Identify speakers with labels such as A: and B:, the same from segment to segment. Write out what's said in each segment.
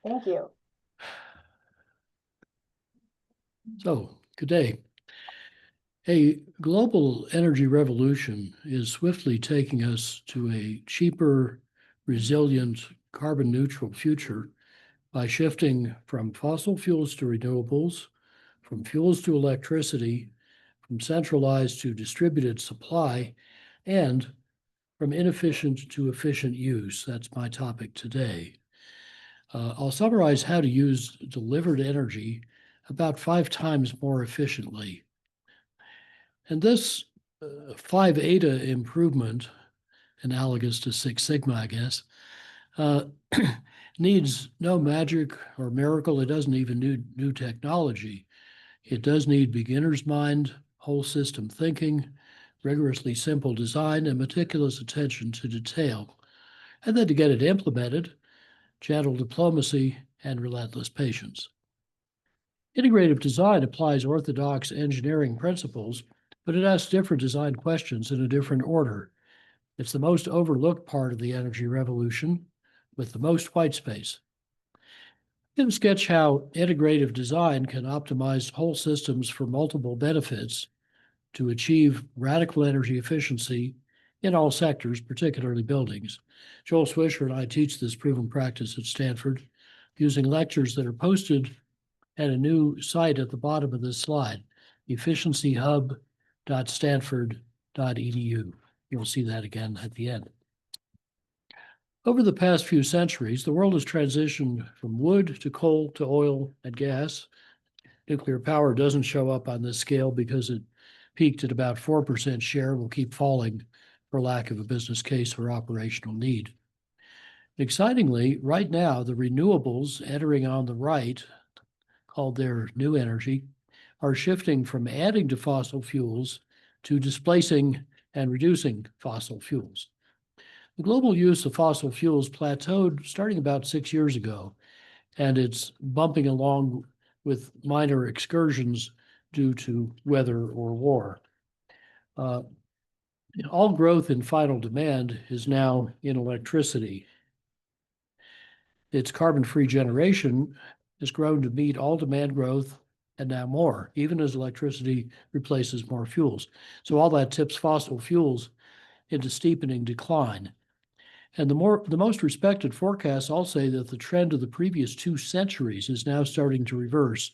A: Thank you.
B: So, good day. A global energy revolution is swiftly taking us to a cheaper, resilient, carbon neutral future by shifting from fossil fuels to renewables, from fuels to electricity, from centralized to distributed supply, and from inefficient to efficient use. That's my topic today. I'll summarize how to use delivered energy about 5 times more efficiently. And this 5 eta improvement, analogous to 6 sigma, I guess, needs no magic or miracle. It doesn't even need new technology. It does need beginner's mind, whole system thinking, rigorously simple design, and meticulous attention to detail. And then to get it implemented, gentle diplomacy and relentless patience. Integrative design applies orthodox engineering principles, but it asks different design questions in a different order. It's the most overlooked part of the energy revolution with the most white space. I can sketch how integrative design can optimize whole systems for multiple benefits to achieve radical energy efficiency in all sectors, particularly buildings. Joel Swisher and I teach this proven practice at Stanford using lectures that are posted at a new site at the bottom of this slide, efficiencyhub.stanford.edu. You'll see that again at the end. Over the past few centuries, the world has transitioned from wood to coal to oil and gas. Nuclear power doesn't show up on this scale because it peaked at about 4% share, will keep falling for lack of a business case or operational need. Excitingly, right now, the renewables entering on the right, called their new energy, are shifting from adding to fossil fuels to displacing and reducing fossil fuels. The global use of fossil fuels plateaued starting about 6 years ago, and it's bumping along with minor excursions due to weather or war. All growth in final demand is now in electricity. Its carbon-free generation has grown to meet all demand growth and now more, even as electricity replaces more fuels. So all that tips fossil fuels into steepening decline. And the most respected forecasts all say that the trend of the previous 2 centuries is now starting to reverse.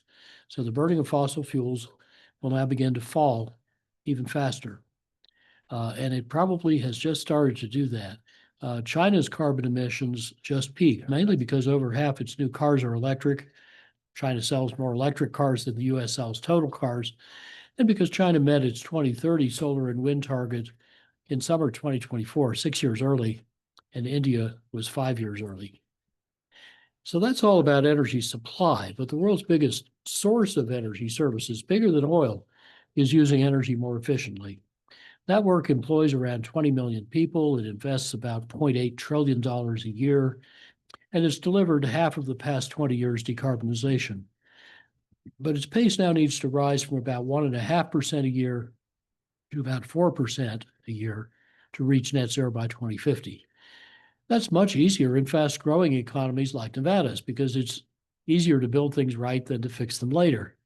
B: So the burning of fossil fuels will now begin to fall even faster. And it probably has just started to do that. China's carbon emissions just peaked, mainly because over half its new cars are electric. China sells more electric cars than the US sells total cars. And because China met its 2030 solar and wind target in summer 2024, 6 years early, and India was 5 years early. So that's all about energy supply, but the world's biggest source of energy services, bigger than oil, is using energy more efficiently. That work employs around 20 million people. It invests about $0.8 trillion a year, and it's delivered half of the past 20 years' decarbonization. But its pace now needs to rise from about 1.5% a year to about 4% a year to reach net zero by 2050. That's much easier in fast-growing economies like Nevada's because it's easier to build things right than to fix them later.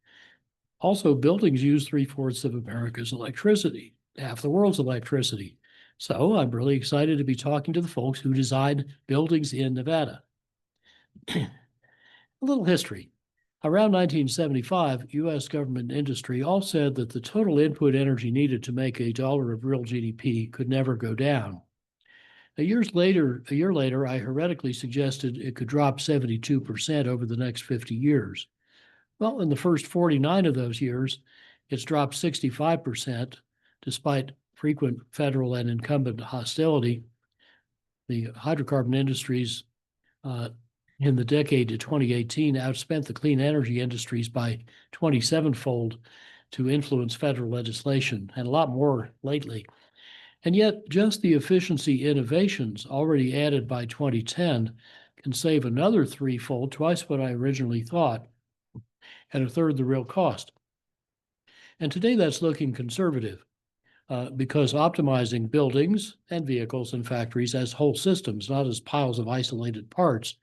B: Also, buildings use 3/4 of America's electricity, half the world's electricity. So I'm really excited to be talking to the folks who design buildings in Nevada. A little history. Around 1975, US government and industry all said that the total input energy needed to make $1 of real GDP could never go down. A year later, I heretically suggested it could drop 72% over the next 50 years. Well, in the first 49 of those years, it's dropped 65%, despite frequent federal and incumbent hostility. The hydrocarbon industries in the decade to 2018 outspent the clean energy industries by 27-fold to influence federal legislation, and a lot more lately. And yet, just the efficiency innovations already added by 2010 can save another 3-fold, twice what I originally thought, at 1/3 the real cost. And today that's looking conservative. because optimizing buildings and vehicles and factories as whole systems, not as piles of isolated parts,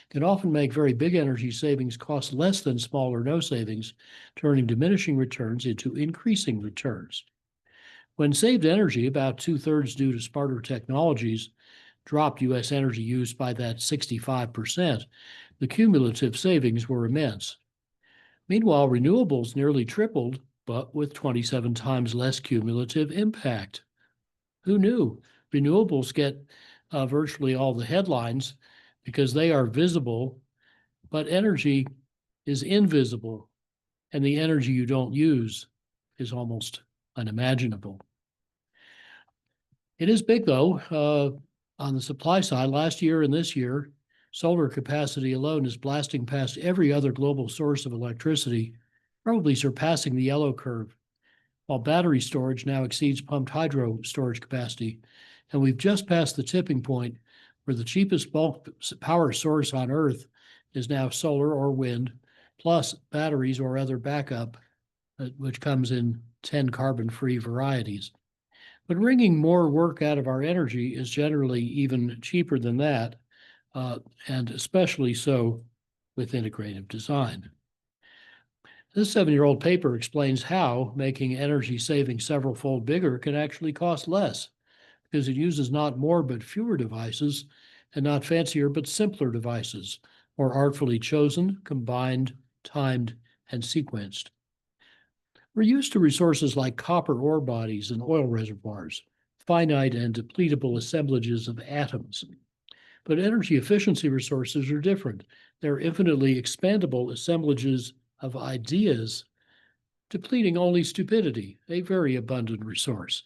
B: can often make very big energy savings cost less than small or no savings, turning diminishing returns into increasing returns. When saved energy, about 2/3 due to smarter technologies, dropped U.S. energy use by that 65%, the cumulative savings were immense. Meanwhile, renewables nearly tripled, but with 27 times less cumulative impact. Who knew? Renewables get virtually all the headlines because they are visible, but energy is invisible, and the energy you don't use is almost unimaginable. It is big, though. On the supply side, last year and this year, solar capacity alone is blasting past every other global source of electricity, probably surpassing the yellow curve, while battery storage now exceeds pumped hydro storage capacity. And we've just passed the tipping point where the cheapest bulk power source on Earth is now solar or wind, plus batteries or other backup, which comes in 10 carbon-free varieties. But wringing more work out of our energy is generally even cheaper than that, and especially so with integrative design. This 7-year-old paper explains how making energy saving several-fold bigger can actually cost less, because it uses not more but fewer devices, and not fancier but simpler devices, more artfully chosen, combined, timed, and sequenced. We're used to resources like copper ore bodies and oil reservoirs, finite and depletable assemblages of atoms. But energy efficiency resources are different. They're infinitely expandable assemblages of ideas, depleting only stupidity, a very abundant resource.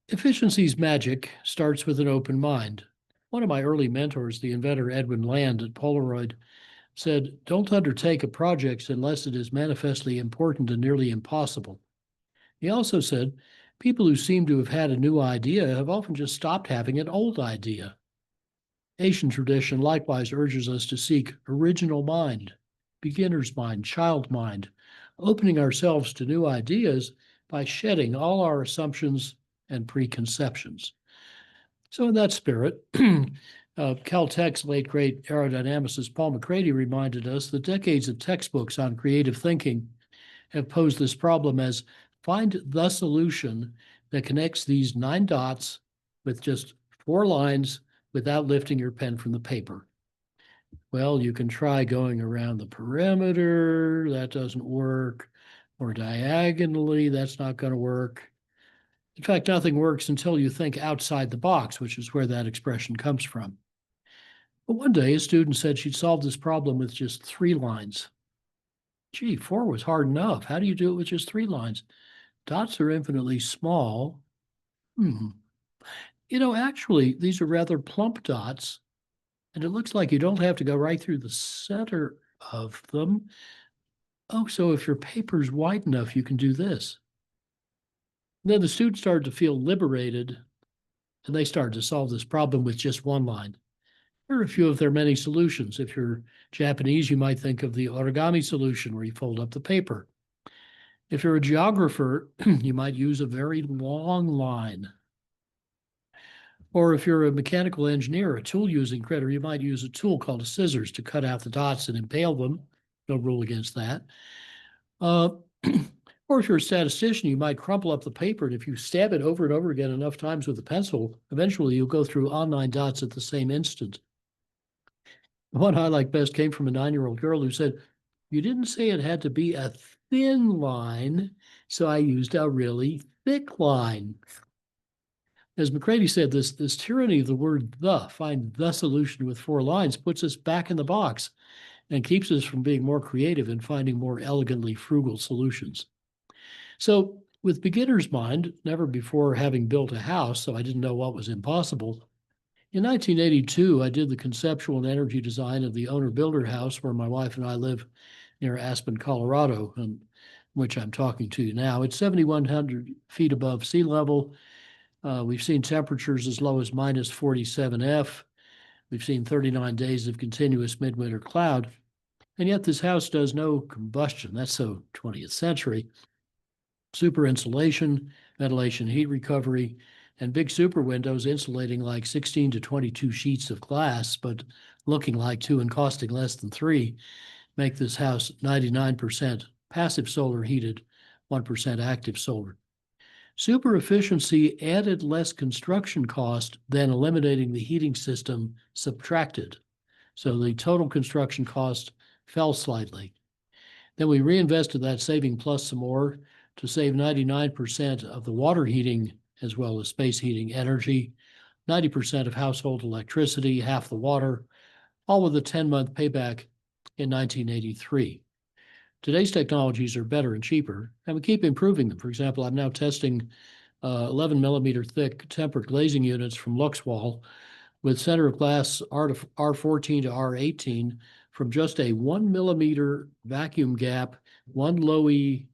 B: Efficiency's magic starts with an open mind. One of my early mentors, the inventor Edwin Land at Polaroid, said, "Don't undertake a project unless it is manifestly important and nearly impossible." He also said, "People who seem to have had a new idea have often just stopped having an old idea." Asian tradition likewise urges us to seek original mind, beginner's mind, child mind, opening ourselves to new ideas by shedding all our assumptions and preconceptions. So in that spirit, Caltech's late great aerodynamicist Paul McCrady reminded us that decades of textbooks on creative thinking have posed this problem as find the solution that connects these 9 dots with just 4 lines without lifting your pen from the paper. Well, you can try going around the perimeter, that doesn't work, or diagonally, that's not going to work. In fact, nothing works until you think outside the box, which is where that expression comes from. But one day, a student said she'd solved this problem with just 3 lines. Gee, 4 was hard enough. How do you do it with just 3 lines? Dots are infinitely small. Actually, these are rather plump dots, and it looks like you don't have to go right through the center of them. Oh, so if your paper's wide enough, you can do this. And then the student started to feel liberated, and they started to solve this problem with just 1 line. Here are a few of their many solutions. If you're Japanese, you might think of the origami solution where you fold up the paper. If you're a geographer, you might use a very long line. Or if you're a mechanical engineer, a tool-using critter, you might use a tool called a scissors to cut out the dots and impale them. No rule against that. Or if you're a statistician, you might crumple up the paper, and if you stab it over and over again enough times with a pencil, eventually you'll go through all 9 dots at the same instant. The one I like best came from a 9-year-old girl who said, "You didn't say it had to be a thin line, so I used a really thick line." As McCrady said, this tyranny of the word "the," find the solution with 4 lines, puts us back in the box and keeps us from being more creative and finding more elegantly frugal solutions. So with beginner's mind, never before having built a house, so I didn't know what was impossible, in 1982, I did the conceptual and energy design of the owner-builder house where my wife and I live near Aspen, Colorado, and which I'm talking to you now. It's 7,100 feet above sea level. We've seen temperatures as low as minus 47 F. We've seen 39 days of continuous midwinter cloud. And yet this house does no combustion. That's so 20th century. super insulation, ventilation, heat recovery, and big super windows insulating like 16 to 22 sheets of glass, but looking like 2 and costing less than 3, make this house 99% passive solar heated, 1% active solar. Super efficiency added less construction cost than eliminating the heating system subtracted. So the total construction cost fell slightly. Then we reinvested that saving plus some more to save 99% of the water heating as well as space heating energy, 90% of household electricity, half the water, all with a 10-month payback in 1983. Today's technologies are better and cheaper, and we keep improving them. For example, I'm now testing 11 millimeter thick tempered glazing units from Luxwall with center of glass R14 to R18 from just a 1 millimeter vacuum gap, one low E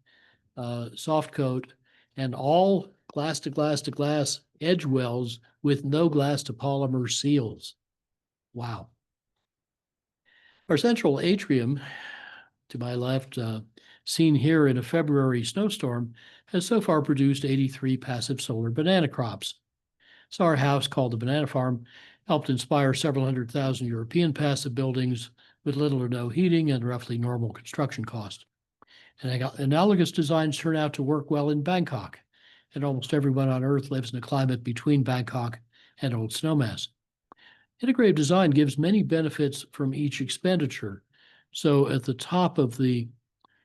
B: soft coat, and all glass to glass to glass edge wells with no glass to polymer seals. Wow. Our central atrium, to my left, seen here in a February snowstorm, has so far produced 83 passive solar banana crops. So our house, called the Banana Farm, helped inspire several 100,000 European passive buildings with little or no heating and roughly normal construction cost. And analogous designs turn out to work well in Bangkok, and almost everyone on Earth lives in a climate between Bangkok and Old Snowmass. Integrative design gives many benefits from each expenditure. So at the top of the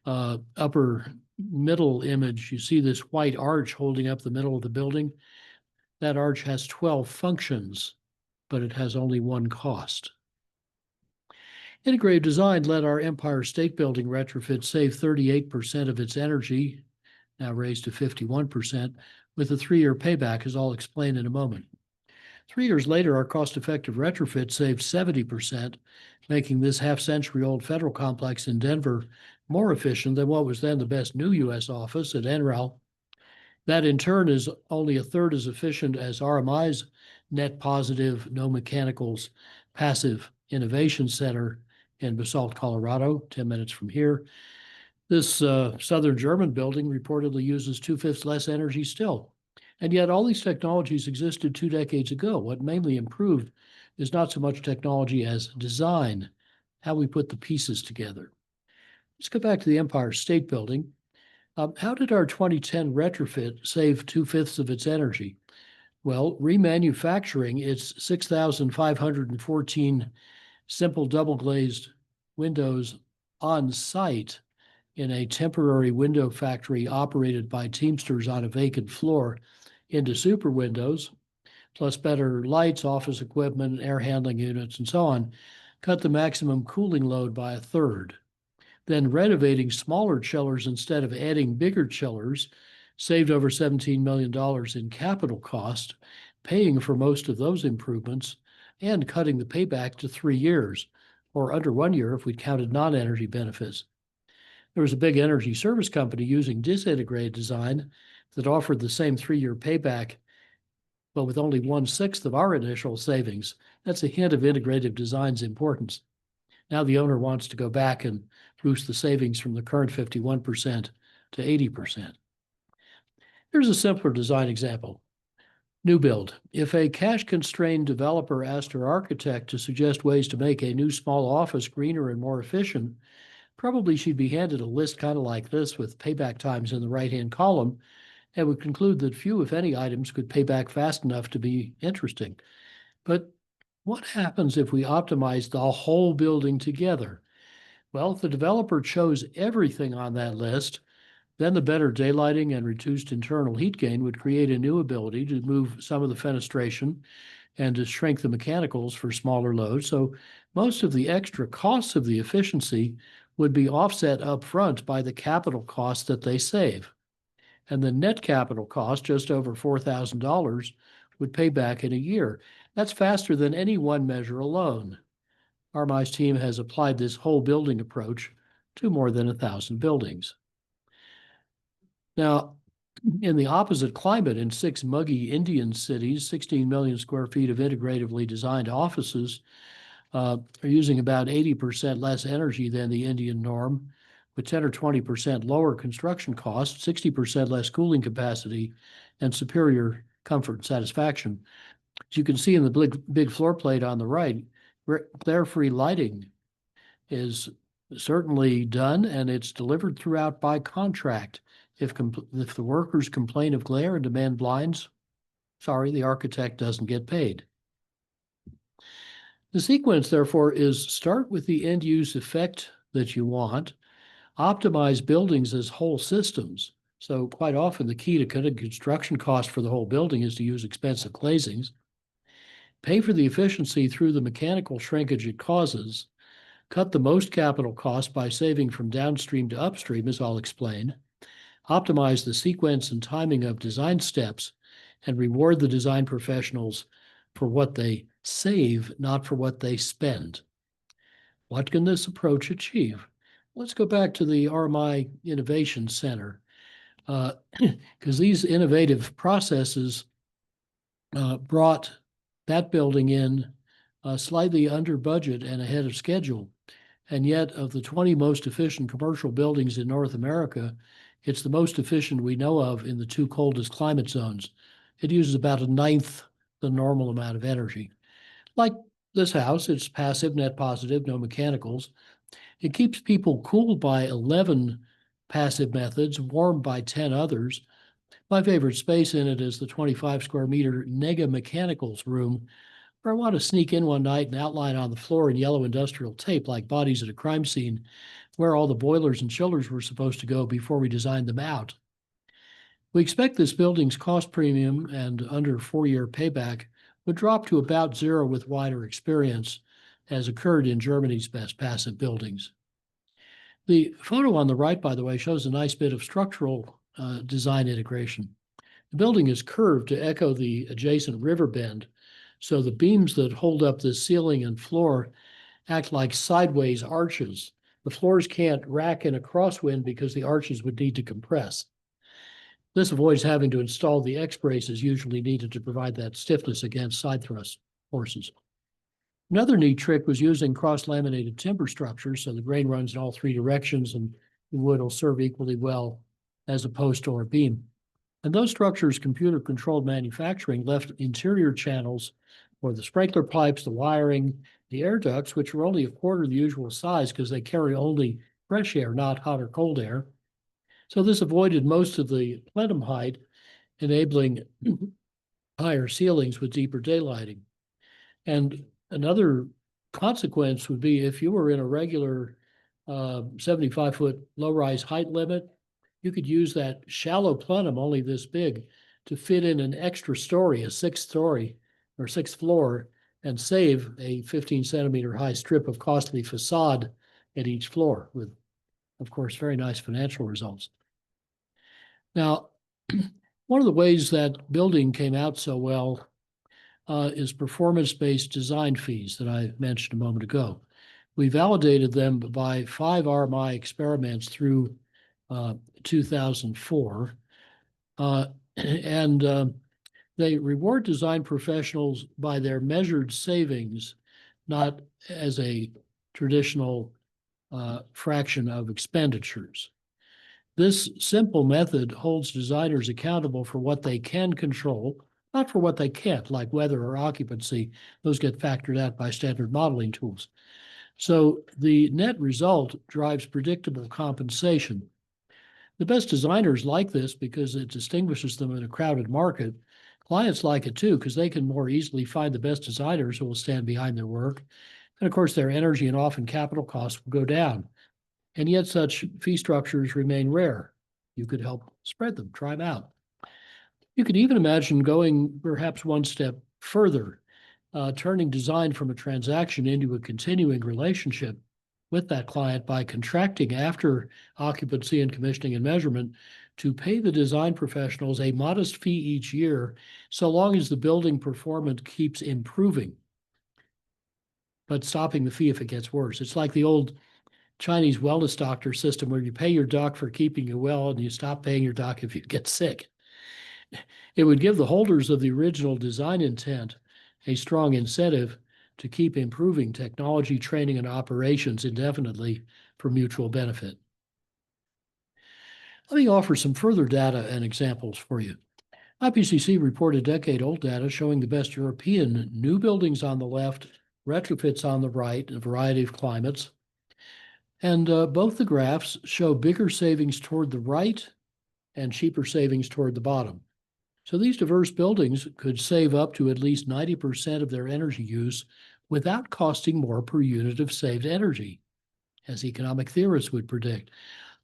B: upper middle image, you see this white arch holding up the middle of the building. That arch has 12 functions, but it has only one cost. Integrative design let our Empire State Building retrofit save 38% of its energy, now raised to 51%, with a 3-year payback, as I'll explain in a moment. 3 years later, our cost-effective retrofit saved 70%, making this half-century-old federal complex in Denver more efficient than what was then the best new U.S. office at NREL. That, in turn, is only a third as efficient as RMI's net positive, no mechanicals, passive innovation center in Basalt, Colorado, 10 minutes from here. This southern German building reportedly uses 2/5 less energy still. And yet all these technologies existed 2 decades ago. What mainly improved is not so much technology as design, how we put the pieces together. Let's go back to the Empire State Building. How did our 2010 retrofit save 2/5 of its energy? Well, remanufacturing its 6,514 simple double glazed windows on site in a temporary window factory operated by Teamsters on a vacant floor into super windows, plus better lights, office equipment, air handling units, and so on, cut the maximum cooling load by a third. Then renovating smaller chillers instead of adding bigger chillers saved over $17 million in capital cost, paying for most of those improvements and cutting the payback to 3 years, or under 1 year if we counted non-energy benefits. There was a big energy service company using disintegrated design that offered the same 3-year payback, but with only 1/6 of our initial savings. That's a hint of integrative design's importance. Now the owner wants to go back and boost the savings from the current 51% to 80%. Here's a simpler design example. New build. If a cash-constrained developer asked her architect to suggest ways to make a new small office greener and more efficient, probably she'd be handed a list kind of like this with payback times in the right-hand column and would conclude that few, if any, items could pay back fast enough to be interesting. But what happens if we optimize the whole building together? Well, if the developer chose everything on that list, then the better daylighting and reduced internal heat gain would create a new ability to move some of the fenestration and to shrink the mechanicals for smaller loads. So most of the extra costs of the efficiency would be offset up front by the capital costs that they save. And the net capital cost, just over $4,000, would pay back in a year. That's faster than any one measure alone. RMI's team has applied this whole building approach to more than 1,000 buildings. Now, in the opposite climate, in 6 muggy Indian cities, 16 million square feet of integratively designed offices are using about 80% less energy than the Indian norm, with 10 or 20% lower construction costs, 60% less cooling capacity, and superior comfort and satisfaction. As you can see in the big floor plate on the right, glare-free lighting is certainly done, and it's delivered throughout by contract. If the workers complain of glare and demand blinds, sorry, the architect doesn't get paid. The sequence, therefore, is start with the end-use effect that you want, optimize buildings as whole systems. So quite often the key to cutting construction cost for the whole building is to use expensive glazings. Pay for the efficiency through the mechanical shrinkage it causes. Cut the most capital cost by saving from downstream to upstream, as I'll explain. Optimize the sequence and timing of design steps and reward the design professionals for what they save, not for what they spend. What can this approach achieve? Let's go back to the RMI Innovation Center, because these innovative processes brought that building in slightly under budget and ahead of schedule. And yet, of the 20 most efficient commercial buildings in North America, it's the most efficient we know of in the 2 coldest climate zones. It uses about a ninth the normal amount of energy. Like this house, it's passive, net positive, no mechanicals. It keeps people cooled by 11 passive methods, warmed by 10 others. My favorite space in it is the 25 square meter Nega Mechanicals room, where I want to sneak in one night and outline on the floor in yellow industrial tape like bodies at a crime scene where all the boilers and chillers were supposed to go before we designed them out. We expect this building's cost premium and under 4-year payback would drop to about 0 with wider experience, as occurred in Germany's best passive buildings. The photo on the right, by the way, shows a nice bit of structural design integration. The building is curved to echo the adjacent river bend, so the beams that hold up the ceiling and floor act like sideways arches. The floors can't rack in a crosswind because the arches would need to compress. This avoids having to install the X-braces usually needed to provide that stiffness against side thrust forces. Another neat trick was using cross-laminated timber structures, so the grain runs in all 3 directions and the wood will serve equally well as a post or a beam. And those structures, computer-controlled manufacturing, left interior channels for the sprinkler pipes, the wiring, the air ducts, which are only a quarter the usual size because they carry only fresh air, not hot or cold air. So this avoided most of the plenum height, enabling higher ceilings with deeper daylighting. And another consequence would be if you were in a regular 75-foot low-rise height limit, you could use that shallow plenum, only this big, to fit in an extra story, a 6th story or 6th floor, and save a 15-centimeter high strip of costly facade at each floor with, of course, very nice financial results. Now, one of the ways that building came out so well is performance-based design fees that I mentioned a moment ago. We validated them by 5 RMI experiments through 2004, and they reward design professionals by their measured savings, not as a traditional fraction of expenditures. This simple method holds designers accountable for what they can control, not for what they can't, like weather or occupancy. Those get factored out by standard modeling tools. So the net result drives predictable compensation. The best designers like this because it distinguishes them in a crowded market. Clients like it too because they can more easily find the best designers who will stand behind their work. And of course, their energy and often capital costs will go down. And yet such fee structures remain rare. You could help spread them, try them out. You could even imagine going perhaps one step further, turning design from a transaction into a continuing relationship with that client by contracting after occupancy and commissioning and measurement to pay the design professionals a modest fee each year, so long as the building performance keeps improving, but stopping the fee if it gets worse. It's like the old Chinese wellness doctor system where you pay your doc for keeping you well and you stop paying your doc if you get sick. It would give the holders of the original design intent a strong incentive to keep improving technology, training, and operations indefinitely for mutual benefit. Let me offer some further data and examples for you. IPCC reported decade-old data showing the best European new buildings on the left, retrofits on the right, in a variety of climates. And both the graphs show bigger savings toward the right and cheaper savings toward the bottom. So these diverse buildings could save up to at least 90% of their energy use without costing more per unit of saved energy, as economic theorists would predict.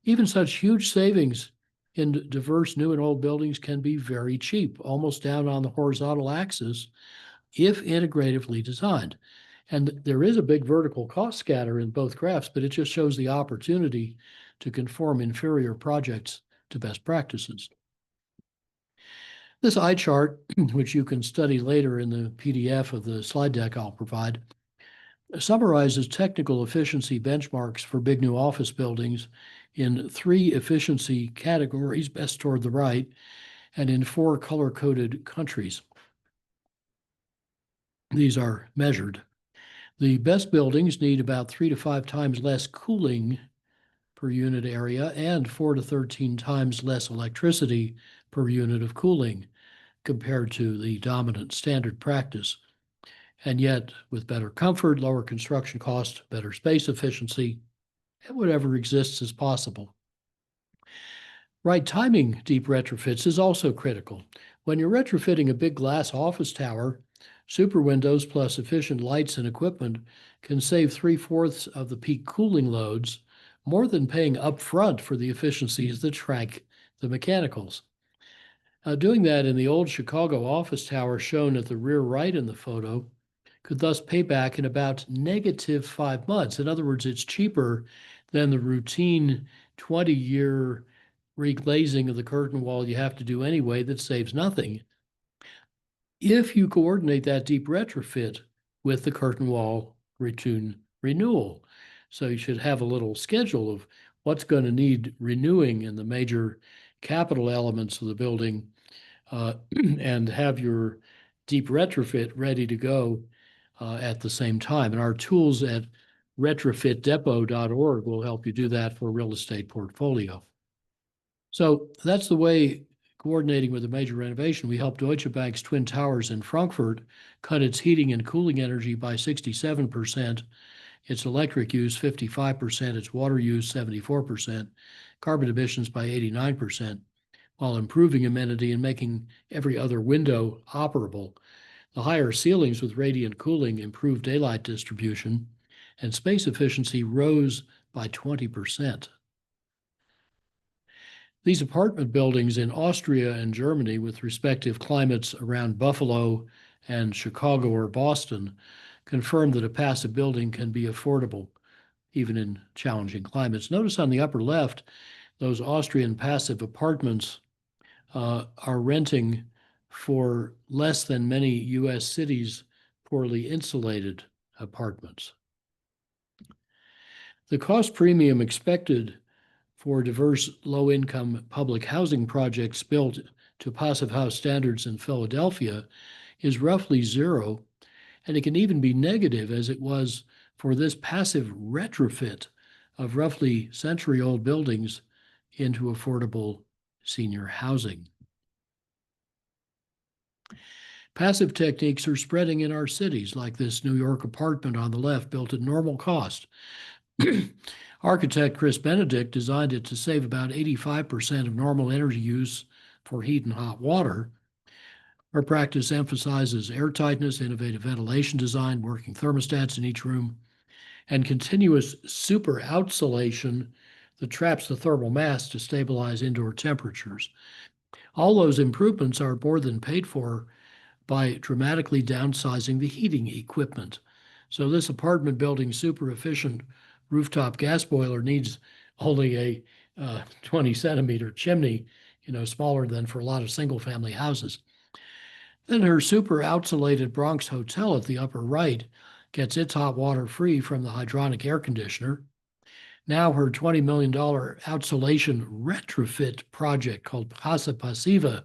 B: Even such huge savings in diverse new and old buildings can be very cheap, almost down on the horizontal axis, if integratively designed. And there is a big vertical cost scatter in both graphs, but it just shows the opportunity to conform inferior projects to best practices. This eye chart, which you can study later in the PDF of the slide deck I'll provide, summarizes technical efficiency benchmarks for big new office buildings in 3 efficiency categories, best toward the right, and in 4 color-coded countries. These are measured. The best buildings need about 3 to 5 times less cooling per unit area and 4 to 13 times less electricity per unit of cooling compared to the dominant standard practice. And yet, with better comfort, lower construction cost, better space efficiency, and whatever exists is possible. Right timing deep retrofits is also critical. When you're retrofitting a big glass office tower, super windows plus efficient lights and equipment can save 3/4 of the peak cooling loads, more than paying upfront for the efficiencies that track the mechanicals. Doing that in the old Chicago office tower shown at the rear right in the photo could thus pay back in about -5 months. In other words, it's cheaper than the routine 20-year reglazing of the curtain wall you have to do anyway that saves nothing, if you coordinate that deep retrofit with the curtain wall routine renewal. So you should have a little schedule of what's going to need renewing in the major capital elements of the building, and have your deep retrofit ready to go at the same time. And our tools at retrofitdepot.org will help you do that for a real estate portfolio. So that's the way, coordinating with a major renovation, we helped Deutsche Bank's Twin Towers in Frankfurt cut its heating and cooling energy by 67%, its electric use 55%, its water use 74%, carbon emissions by 89%, while improving amenity and making every other window operable. The higher ceilings with radiant cooling improved daylight distribution, and space efficiency rose by 20%. These apartment buildings in Austria and Germany, with respective climates around Buffalo and Chicago or Boston, confirm that a passive building can be affordable, even in challenging climates. Notice on the upper left, those Austrian passive apartments are renting for less than many US cities' poorly insulated apartments. The cost premium expected for diverse low-income public housing projects built to passive house standards in Philadelphia is roughly 0, and it can even be negative, as it was for this passive retrofit of roughly century-old buildings into affordable senior housing. Passive techniques are spreading in our cities, like this New York apartment on the left, built at normal cost. Architect Chris Benedict designed it to save about 85% of normal energy use for heat and hot water. Our practice emphasizes airtightness, innovative ventilation design, working thermostats in each room, and continuous super outsolation that traps the thermal mass to stabilize indoor temperatures. All those improvements are more than paid for by dramatically downsizing the heating equipment. So this apartment building super efficient rooftop gas boiler needs only a 20 centimeter chimney, smaller than for a lot of single family houses. Then her super outsulated Bronx hotel at the upper right gets its hot water free from the hydronic air conditioner. Now her $20 million outsolation retrofit project called Casa Passiva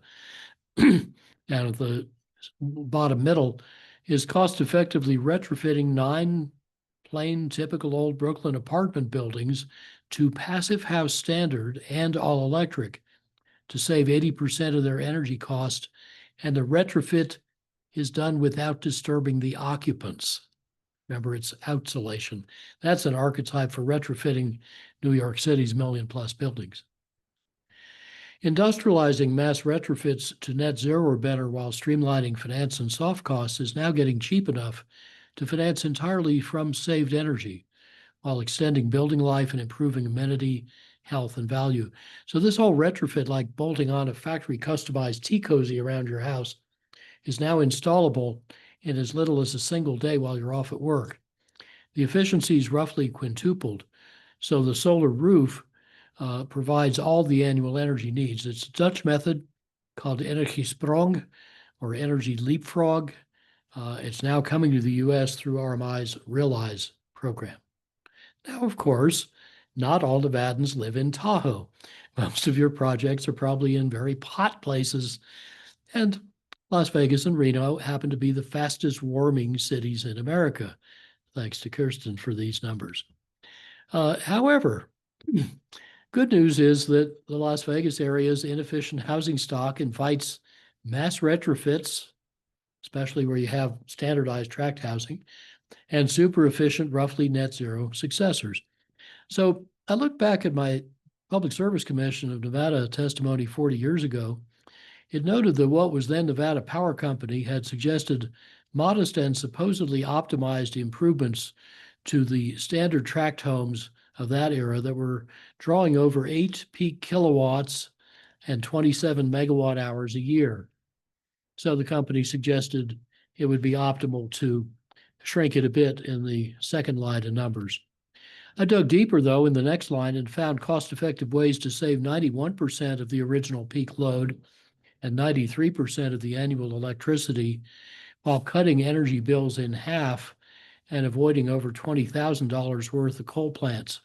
B: down at the bottom middle is cost effectively retrofitting 9 plain, typical old Brooklyn apartment buildings to passive house standard and all electric to save 80% of their energy cost. And the retrofit is done without disturbing the occupants. Remember, it's outsolation. That's an archetype for retrofitting New York City's million-plus buildings. Industrializing mass retrofits to net zero or better while streamlining finance and soft costs is now getting cheap enough to finance entirely from saved energy while extending building life and improving amenity, health, and value. So this whole retrofit, like bolting on a factory customized tea cozy around your house, is now installable in as little as a single day while you're off at work. The efficiency is roughly quintupled. So the solar roof provides all the annual energy needs. It's a Dutch method called Energiesprong or energy leapfrog. It's now coming to the US through RMI's Realize program. Now, of course, not all Nevadans live in Tahoe. Most of your projects are probably in very hot places, and Las Vegas and Reno happen to be the fastest warming cities in America. Thanks to Kirsten for these numbers. However, good news is that the Las Vegas area's inefficient housing stock invites mass retrofits, especially where you have standardized tract housing, and super efficient, roughly net zero successors. So I look back at my Public Service Commission of Nevada testimony 40 years ago. It noted that what was then Nevada Power Company had suggested modest and supposedly optimized improvements to the standard tract homes of that era that were drawing over 8 peak kilowatts and 27 megawatt hours a year. So the company suggested it would be optimal to shrink it a bit in the second line of numbers. I dug deeper, though, in the next line and found cost-effective ways to save 91% of the original peak load and 93% of the annual electricity while cutting energy bills in half and avoiding over $20,000 worth of coal plants.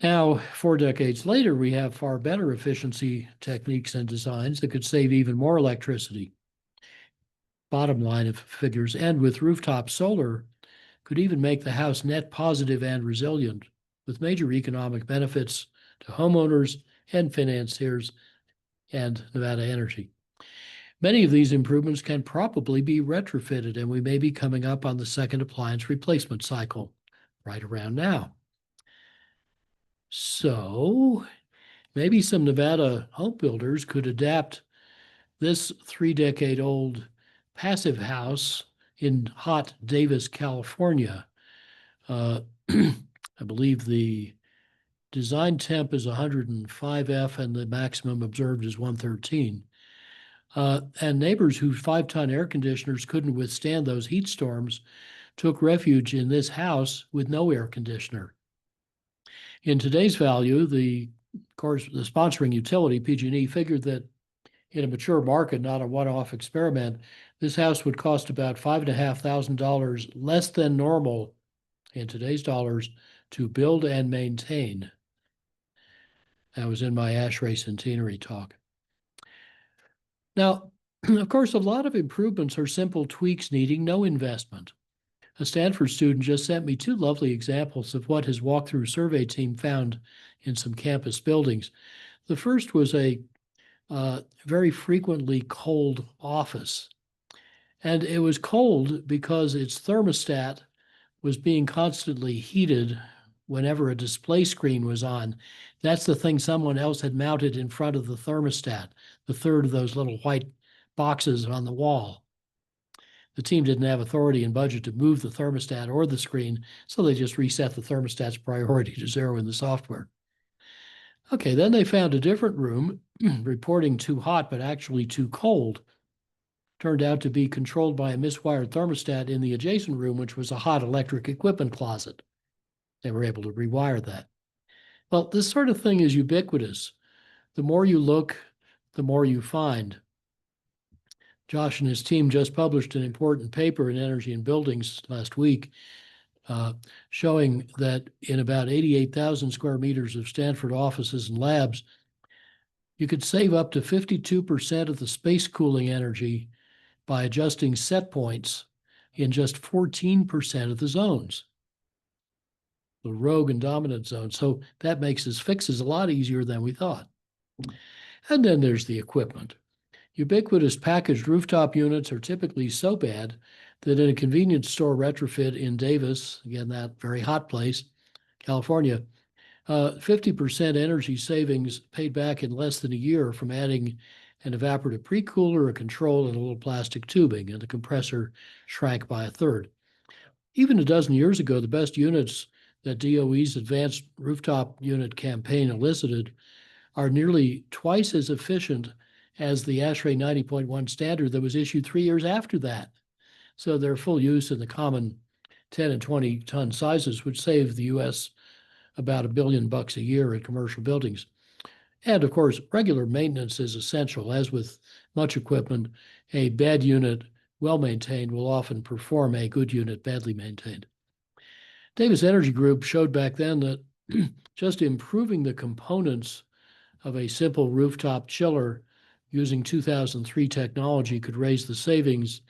B: Now, 4 decades later, we have far better efficiency techniques and designs that could save even more electricity. Bottom line of figures, and with rooftop solar, could even make the house net positive and resilient, with major economic benefits to homeowners and financiers and Nevada Energy. Many of these improvements can probably be retrofitted, and we may be coming up on the second appliance replacement cycle right around now. So maybe some Nevada home builders could adapt this 3-decade-old passive house in hot Davis, California. I believe the design temp is 105F and the maximum observed is 113. And neighbors whose 5-ton air conditioners couldn't withstand those heat storms took refuge in this house with no air conditioner. In today's value, the sponsoring utility, PG&E, figured that in a mature market, not a one-off experiment, this house would cost about $5,500 less than normal in today's dollars to build and maintain. That was in my ASHRAE centenary talk. Now, of course, a lot of improvements are simple tweaks needing no investment. A Stanford student just sent me 2 lovely examples of what his walkthrough survey team found in some campus buildings. The first was a very frequently cold office. And it was cold because its thermostat was being constantly heated whenever a display screen was on. That's the thing someone else had mounted in front of the thermostat, the third of those little white boxes on the wall. The team didn't have authority and budget to move the thermostat or the screen, so they just reset the thermostat's priority to 0 in the software. Okay, then they found a different room reporting too hot, but actually too cold. Turned out to be controlled by a miswired thermostat in the adjacent room, which was a hot electric equipment closet. They were able to rewire that. Well, this sort of thing is ubiquitous. The more you look, the more you find. Josh and his team just published an important paper in Energy and Buildings last week, showing that in about 88,000 square meters of Stanford offices and labs, you could save up to 52% of the space cooling energy by adjusting set points in just 14% of the zones, the rogue and dominant zones. So that makes his fixes a lot easier than we thought. And then there's the equipment. Ubiquitous packaged rooftop units are typically so bad that in a convenience store retrofit in Davis, again, that very hot place, California, 50% energy savings paid back in less than a year from adding an evaporative pre-cooler, a control, and a little plastic tubing, and the compressor shrank by a third. Even a dozen years ago, the best units that DOE's advanced rooftop unit campaign elicited are nearly twice as efficient as the ASHRAE 90.1 standard that was issued 3 years after that. So their full use in the common 10 and 20 ton sizes would save the US about $1 billion a year in commercial buildings. And of course, regular maintenance is essential. As with much equipment, a bad unit, well maintained, will often perform a good unit badly maintained. Davis Energy Group showed back then that just improving the components of a simple rooftop chiller using 2003 technology could raise the savings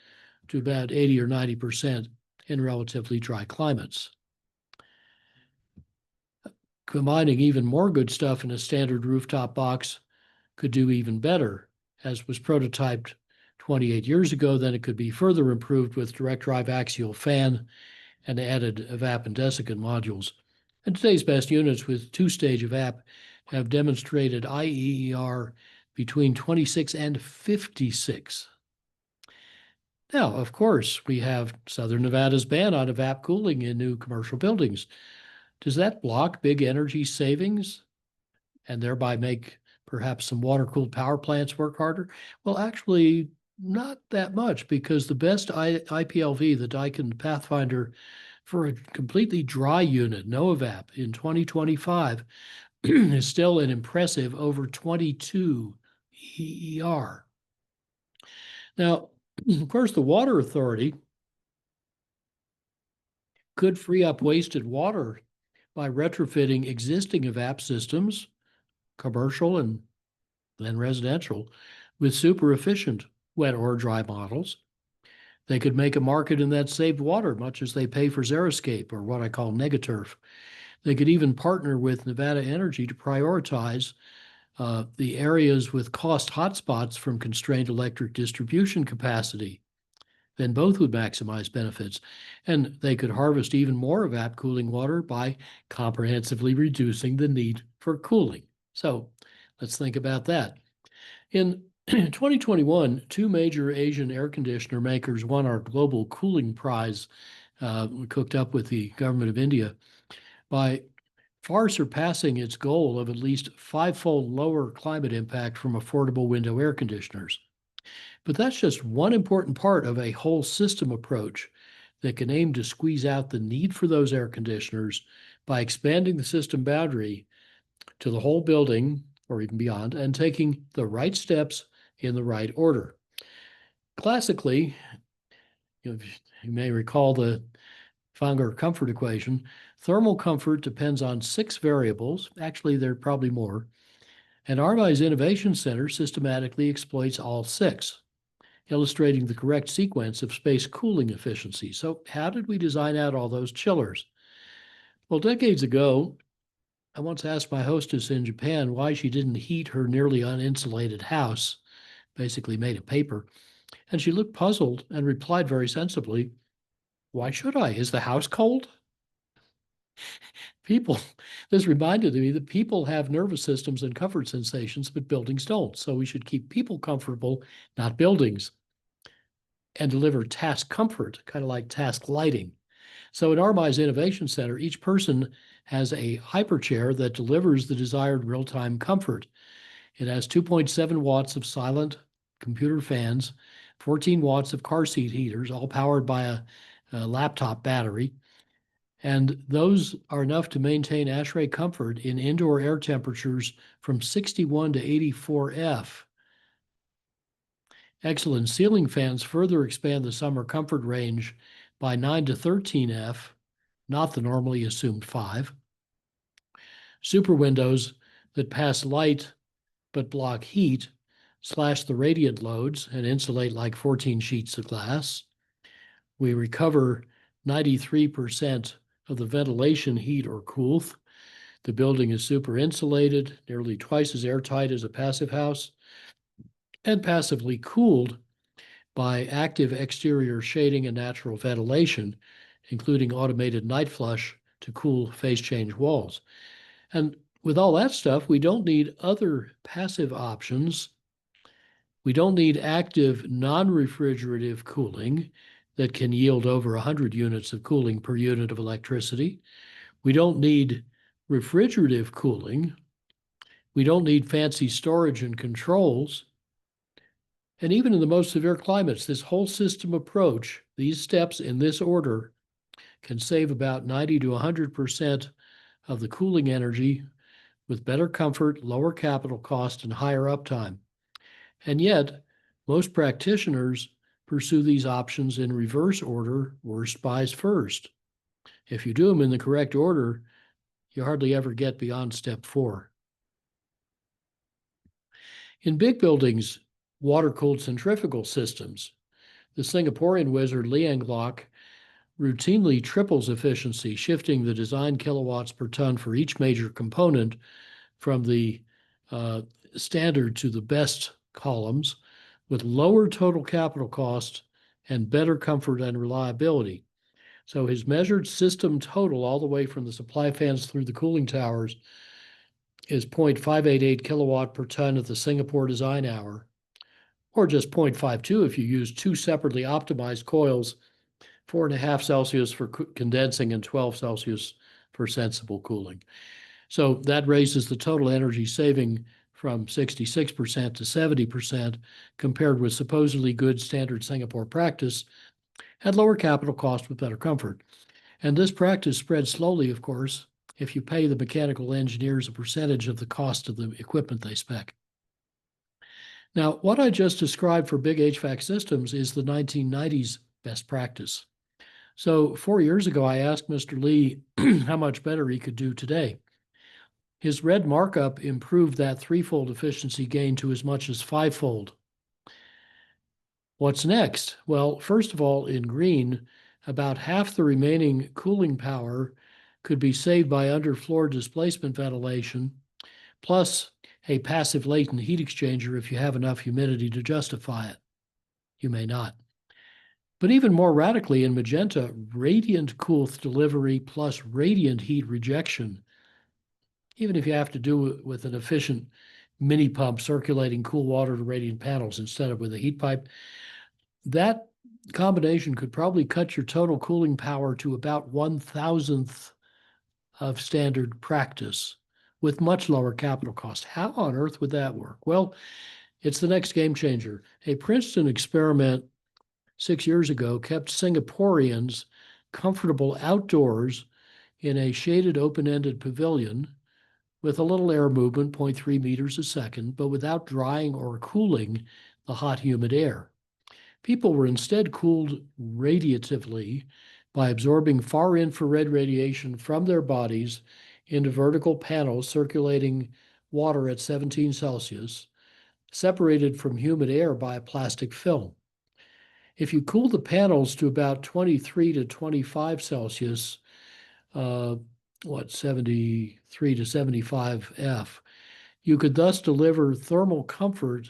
B: to about 80 or 90% in relatively dry climates. Combining even more good stuff in a standard rooftop box could do even better. As was prototyped 28 years ago, then it could be further improved with direct drive axial fan and added evap and desiccant modules. And today's best units with two-stage evap have demonstrated IEER between 26 and 56. Now, of course, we have Southern Nevada's ban on evap cooling in new commercial buildings. Does that block big energy savings and thereby make perhaps some water-cooled power plants work harder? Well, actually, not that much, because the best IPLV, the Daikin Pathfinder, for a completely dry unit, no evap, in 2025 is still an impressive over 22 EER. Now, of course, the Water Authority could free up wasted water by retrofitting existing evap systems, commercial and then residential, with super efficient wet or dry models. They could make a market in that saved water, much as they pay for Xeriscape, or what I call Negaturf. They could even partner with Nevada Energy to prioritize the areas with cost hotspots from constrained electric distribution capacity. Then both would maximize benefits. And they could harvest even more evap cooling water by comprehensively reducing the need for cooling. So let's think about that. In 2021, two major Asian air conditioner makers won our Global Cooling Prize, cooked up with the government of India, by far surpassing its goal of at least five-fold lower climate impact from affordable window air conditioners. But that's just one important part of a whole system approach that can aim to squeeze out the need for those air conditioners by expanding the system boundary to the whole building or even beyond, and taking the right steps in the right order. Classically, you may recall the Fanger comfort equation. Thermal comfort depends on 6 variables. Actually, there are probably more. And RMI's Innovation Center systematically exploits all 6, illustrating the correct sequence of space cooling efficiency. So how did we design out all those chillers? Well, decades ago, I once asked my hostess in Japan why she didn't heat her nearly uninsulated house, basically made of paper, and she looked puzzled and replied very sensibly, "Why should I? Is the house cold?" This reminded me that people have nervous systems and comfort sensations, but buildings don't. So we should keep people comfortable, not buildings, and deliver task comfort, kind of like task lighting. So at RMI's Innovation Center, each person has a hyperchair that delivers the desired real-time comfort. It has 2.7 watts of silent computer fans, 14 watts of car seat heaters, all powered by a laptop battery. And those are enough to maintain ASHRAE comfort in indoor air temperatures from 61 to 84 F. Excellent ceiling fans further expand the summer comfort range by 9 to 13 F, not the normally assumed 5. Super windows that pass light but block heat slash the radiant loads and insulate like 14 sheets of glass. We recover 93% of the ventilation heat or coolth. The building is super insulated, nearly twice as airtight as a passive house, and passively cooled by active exterior shading and natural ventilation, including automated night flush to cool phase change walls. And with all that stuff, we don't need other passive options. We don't need active non-refrigerative cooling that can yield over 100 units of cooling per unit of electricity. We don't need refrigerative cooling. We don't need fancy storage and controls. And even in the most severe climates, this whole system approach, these steps in this order, can save about 90 to 100% of the cooling energy with better comfort, lower capital cost, and higher uptime. And yet, most practitioners pursue these options in reverse order, worst buys first. If you do them in the correct order, you hardly ever get beyond step 4. In big buildings, water-cooled centrifugal systems, the Singaporean wizard Liang Lok routinely triples efficiency, shifting the design kilowatts per ton for each major component from the standard to the best columns with lower total capital cost and better comfort and reliability. So his measured system total all the way from the supply fans through the cooling towers is 0.588 kilowatt per ton at the Singapore design hour, or just 0.52 if you use 2 separately optimized coils, 4.5 Celsius for condensing and 12 Celsius for sensible cooling. So that raises the total energy saving from 66% to 70% compared with supposedly good standard Singapore practice at lower capital cost with better comfort. And this practice spreads slowly, of course, if you pay the mechanical engineers a percentage of the cost of the equipment they spec. Now, what I just described for big HVAC systems is the 1990s best practice. So 4 years ago, I asked Mr. Lee how much better he could do today. His red markup improved that 3-fold efficiency gain to as much as 5-fold. What's next? Well, first of all, in green, about half the remaining cooling power could be saved by underfloor displacement ventilation, plus a passive latent heat exchanger if you have enough humidity to justify it. You may not. But even more radically in magenta, radiant coolth delivery plus radiant heat rejection, even if you have to do it with an efficient mini pump circulating cool water to radiant panels instead of with a heat pipe, that combination could probably cut your total cooling power to about 1/1000th of standard practice with much lower capital cost. How on earth would that work? Well, it's the next game changer. A Princeton experiment 6 years ago kept Singaporeans comfortable outdoors in a shaded open-ended pavilion with a little air movement, 0.3 meters a second, but without drying or cooling the hot, humid air. People were instead cooled radiatively by absorbing far infrared radiation from their bodies into vertical panels circulating water at 17 Celsius, separated from humid air by a plastic film. If you cool the panels to about 23 to 25 Celsius, 73 to 75 F, you could thus deliver thermal comfort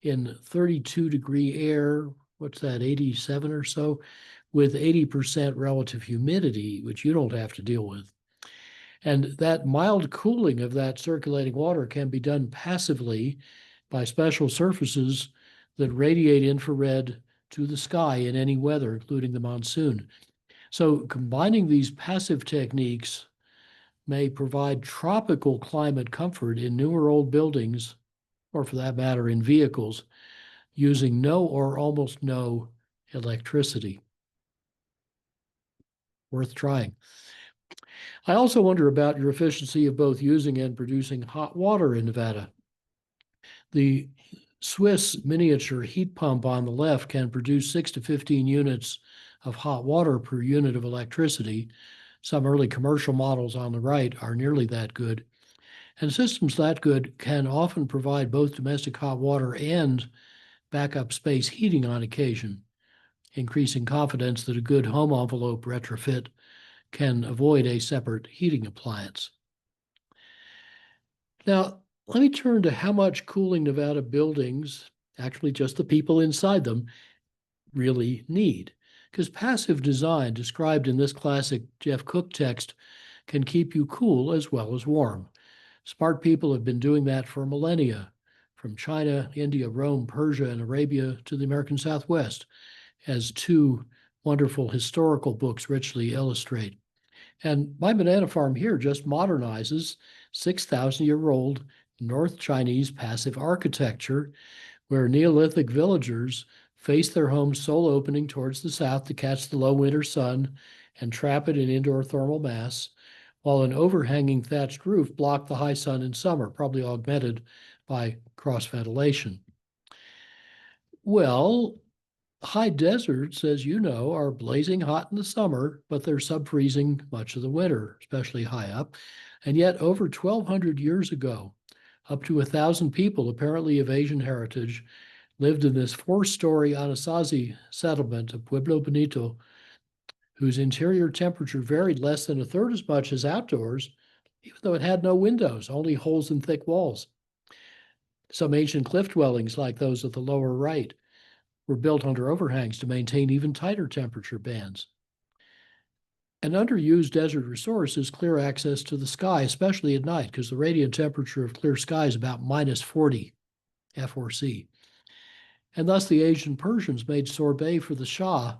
B: in 32-degree air, 87 or so, with 80% relative humidity, which you don't have to deal with. And that mild cooling of that circulating water can be done passively by special surfaces that radiate infrared to the sky in any weather, including the monsoon. So combining these passive techniques may provide tropical climate comfort in new or old buildings, or for that matter, in vehicles, using no or almost no electricity. Worth trying. I also wonder about your efficiency of both using and producing hot water in Nevada. The Swiss miniature heat pump on the left can produce 6 to 15 units of hot water per unit of electricity. Some early commercial models on the right are nearly that good. And systems that good can often provide both domestic hot water and backup space heating on occasion. increasing confidence that a good home envelope retrofit can avoid a separate heating appliance. Now, let me turn to how much cooling Nevada buildings, actually just the people inside them, really need. Because passive design, described in this classic Jeff Cook text, can keep you cool as well as warm. Smart people have been doing that for millennia, from China, India, Rome, Persia, and Arabia to the American Southwest, as two wonderful historical books richly illustrate. And my banana farm here just modernizes 6,000-year-old North Chinese passive architecture, where Neolithic villagers face their homes sole opening towards the south to catch the low winter sun and trap it in indoor thermal mass, while an overhanging thatched roof blocked the high sun in summer, probably augmented by cross ventilation. Well, high deserts, as you know, are blazing hot in the summer, but they're sub-freezing much of the winter, especially high up. And yet, over 1,200 years ago, up to 1,000 people, apparently of Asian heritage, lived in this 4-story Anasazi settlement of Pueblo Bonito, whose interior temperature varied less than a third as much as outdoors, even though it had no windows, only holes in thick walls. Some ancient cliff dwellings, like those at the lower right, were built under overhangs to maintain even tighter temperature bands. An underused desert resource is clear access to the sky, especially at night, because the radiant temperature of clear sky is about minus 40 F4C. And thus the Asian Persians made sorbet for the Shah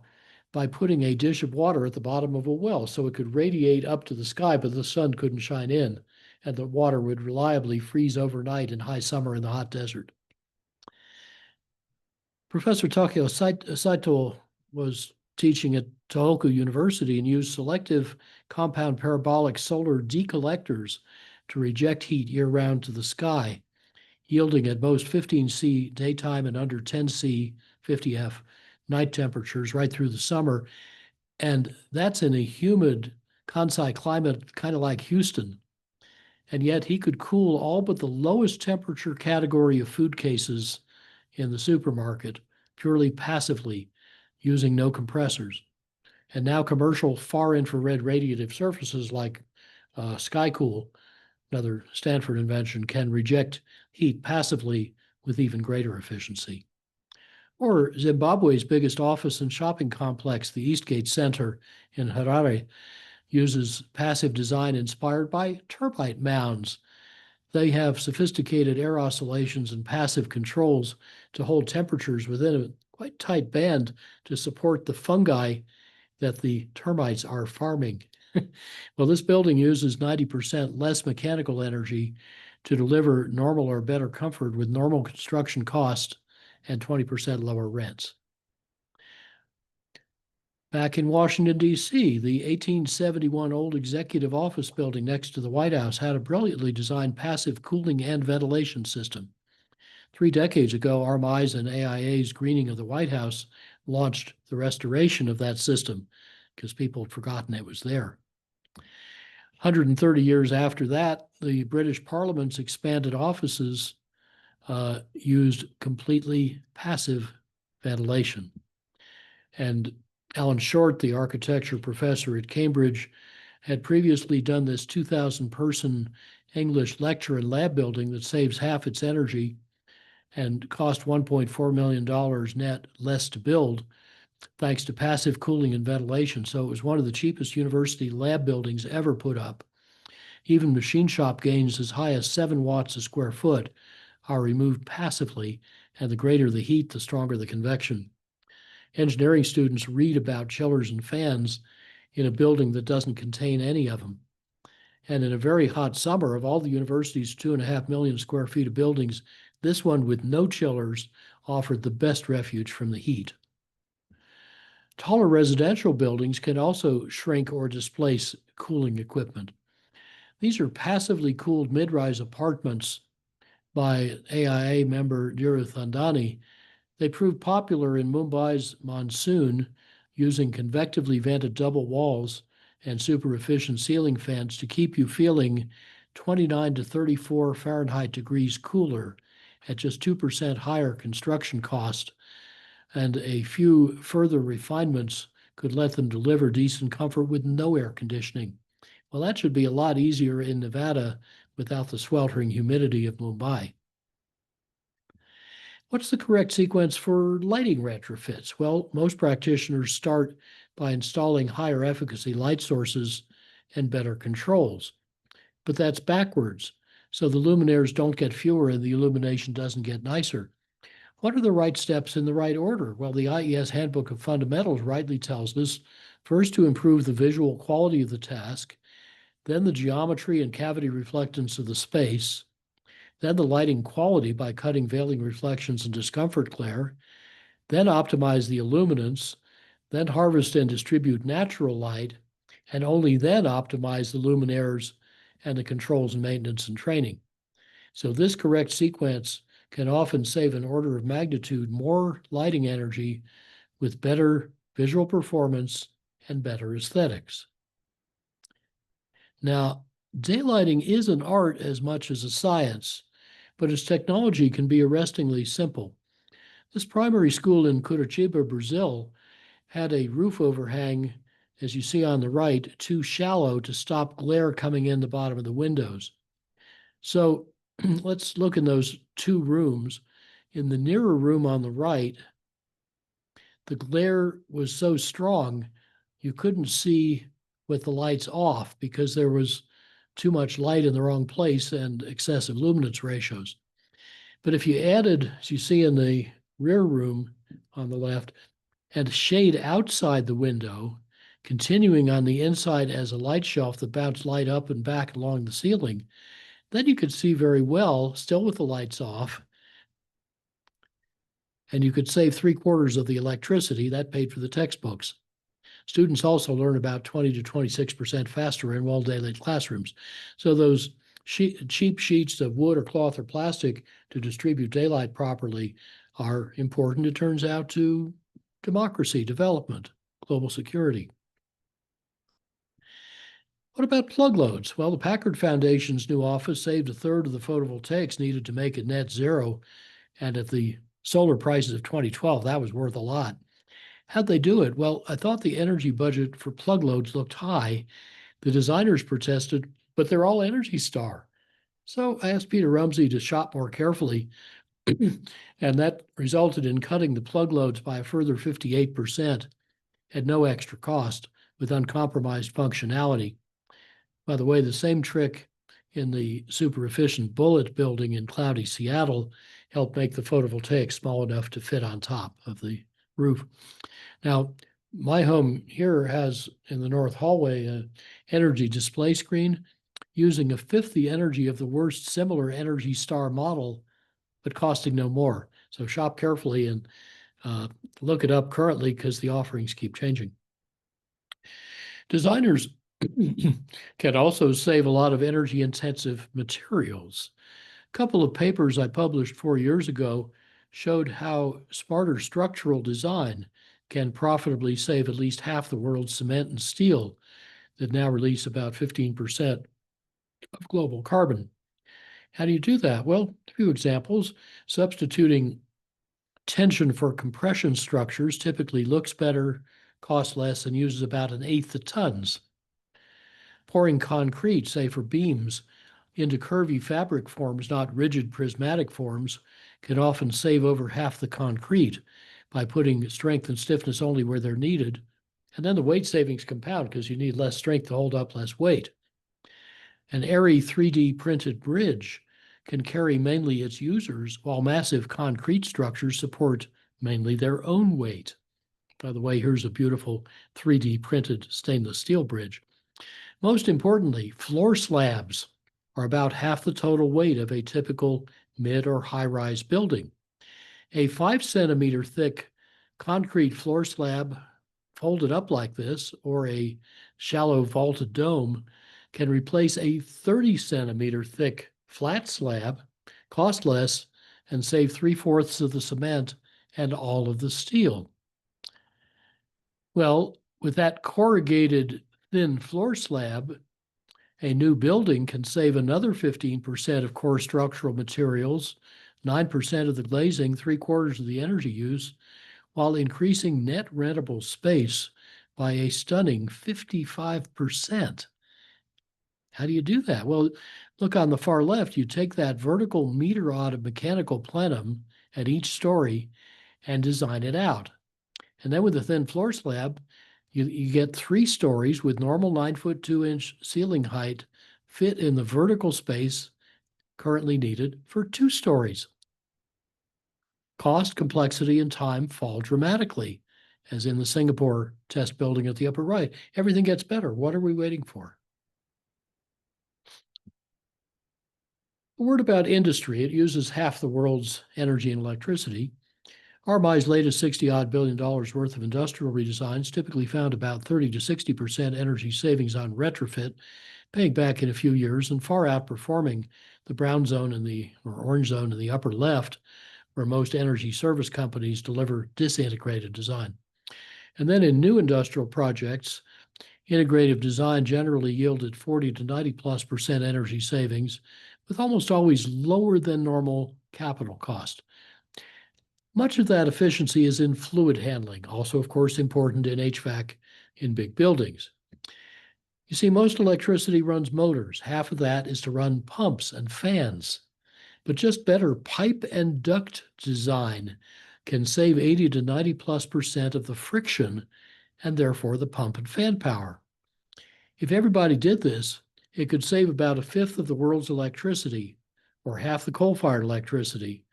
B: by putting a dish of water at the bottom of a well so it could radiate up to the sky, but the sun couldn't shine in, and the water would reliably freeze overnight in high summer in the hot desert. Professor Takeo Saito was teaching at Tohoku University and used selective compound parabolic solar decollectors to reject heat year-round to the sky, yielding at most 15C daytime and under 10C 50F night temperatures right through the summer. And that's in a humid Kansai climate, kind of like Houston. And yet he could cool all but the lowest temperature category of food cases in the supermarket purely passively, using no compressors. And now commercial far infrared radiative surfaces like SkyCool, another Stanford invention, can reject heat passively with even greater efficiency. Or Zimbabwe's biggest office and shopping complex, the Eastgate Center in Harare, uses passive design inspired by termite mounds. They have sophisticated air oscillations and passive controls to hold temperatures within a quite tight band to support the fungi that the termites are farming. Well, this building uses 90% less mechanical energy to deliver normal or better comfort with normal construction cost and 20% lower rents. Back in Washington, D.C., the 1871 old executive office building next to the White House had a brilliantly designed passive cooling and ventilation system. 3 decades ago, RMI's and AIA's greening of the White House launched the restoration of that system because people had forgotten it was there. 130 years after that, the British Parliament's expanded offices used completely passive ventilation. And Alan Short, the architecture professor at Cambridge, had previously done this 2,000-person English lecture and lab building that saves half its energy and cost $1.4 million net less to build, thanks to passive cooling and ventilation. So it was one of the cheapest university lab buildings ever put up. Even machine shop gains as high as 7 watts a square foot are removed passively, and the greater the heat, the stronger the convection. Engineering students read about chillers and fans in a building that doesn't contain any of them. And in a very hot summer, of all the university's 2.5 million square feet of buildings, this one with no chillers offered the best refuge from the heat. Taller residential buildings can also shrink or displace cooling equipment. These are passively cooled mid-rise apartments by AIA member Dhiru Thandani. They proved popular in Mumbai's monsoon, using convectively vented double walls and super efficient ceiling fans to keep you feeling 29 to 34 Fahrenheit degrees cooler at just 2% higher construction cost and a few further refinements could let them deliver decent comfort with no air conditioning. Well, that should be a lot easier in Nevada without the sweltering humidity of Mumbai. What's the correct sequence for lighting retrofits? Well, most practitioners start by installing higher efficacy light sources and better controls. But that's backwards. So the luminaires don't get fewer and the illumination doesn't get nicer. What are the right steps in the right order? Well, the IES Handbook of Fundamentals rightly tells us first to improve the visual quality of the task, then the geometry and cavity reflectance of the space, then the lighting quality by cutting veiling reflections and discomfort glare, then optimize the illuminance, then harvest and distribute natural light, and only then optimize the luminaires and the controls and maintenance and training. So this correct sequence can often save an order of magnitude more lighting energy with better visual performance and better aesthetics. Now, daylighting is an art as much as a science, but its technology can be arrestingly simple. This primary school in Curitiba, Brazil, had a roof overhang, as you see on the right, too shallow to stop glare coming in the bottom of the windows. So let's look in those two rooms. In the nearer room on the right, the glare was so strong you couldn't see with the lights off because there was too much light in the wrong place and excessive luminance ratios. But if you added, as you see in the rear room on the left, and shade outside the window, continuing on the inside as a light shelf that bounced light up and back along the ceiling, then you could see very well, still with the lights off, and you could save 3/4 of the electricity that paid for the textbooks. Students also learn about 20 to 26% faster in well-daylit classrooms. So those cheap sheets of wood or cloth or plastic to distribute daylight properly are important, it turns out, to democracy, development, global security. What about plug loads? Well, the Packard Foundation's new office saved 1/3 of the photovoltaics needed to make it net zero. And at the solar prices of 2012, that was worth a lot. How'd they do it? Well, I thought the energy budget for plug loads looked high. The designers protested, but they're all Energy Star. So I asked Peter Rumsey to shop more carefully, and that resulted in cutting the plug loads by a further 58% at no extra cost with uncompromised functionality. By the way, the same trick in the super efficient Bullet building in cloudy Seattle helped make the photovoltaic small enough to fit on top of the roof. Now, my home here has in the north hallway an energy display screen using 1/5 the energy of the worst similar Energy Star model, but costing no more. So shop carefully and look it up currently because the offerings keep changing. Designers can also save a lot of energy intensive materials. A couple of papers I published 4 years ago showed how smarter structural design can profitably save at least half the world's cement and steel that now release about 15% of global carbon. How do you do that? Well, a few examples. Substituting tension for compression structures typically looks better, costs less, and uses about 1/8 the tons. Pouring concrete, say for beams, into curvy fabric forms, not rigid prismatic forms, can often save over half the concrete by putting strength and stiffness only where they're needed. And then the weight savings compound because you need less strength to hold up less weight. An airy 3D printed bridge can carry mainly its users, while massive concrete structures support mainly their own weight. By the way, here's a beautiful 3D printed stainless steel bridge. Most importantly, floor slabs are about half the total weight of a typical mid or high-rise building. A 5 centimeter thick concrete floor slab folded up like this, or a shallow vaulted dome, can replace a 30 centimeter thick flat slab, cost less, and save 3/4 of the cement and all of the steel. Well, with that corrugated thin floor slab, a new building can save another 15% of core structural materials, 9% of the glazing, 3/4 of the energy use, while increasing net rentable space by a stunning 55%. How do you do that? Well, look on the far left, you take that vertical meter rod of mechanical plenum at each story and design it out. And then with a thin floor slab, you get 3 stories with normal 9-foot 2-inch ceiling height fit in the vertical space currently needed for 2 stories. Cost, complexity, and time fall dramatically, as in the Singapore test building at the upper right. Everything gets better. What are we waiting for? A word about industry. It uses half the world's energy and electricity. RMI's latest $60-odd billion worth of industrial redesigns typically found about 30 to 60% energy savings on retrofit, paying back in a few years and far outperforming the brown zone or orange zone in the upper left, where most energy service companies deliver disintegrated design. And then in new industrial projects, integrative design generally yielded 40 to 90+% energy savings, with almost always lower than normal capital cost. Much of that efficiency is in fluid handling, also, of course, important in HVAC in big buildings. You see, most electricity runs motors. Half of that is to run pumps and fans. But just better pipe and duct design can save 80 to 90+% of the friction and therefore the pump and fan power. If everybody did this, it could save about 1/5 of the world's electricity, or half the coal-fired electricity,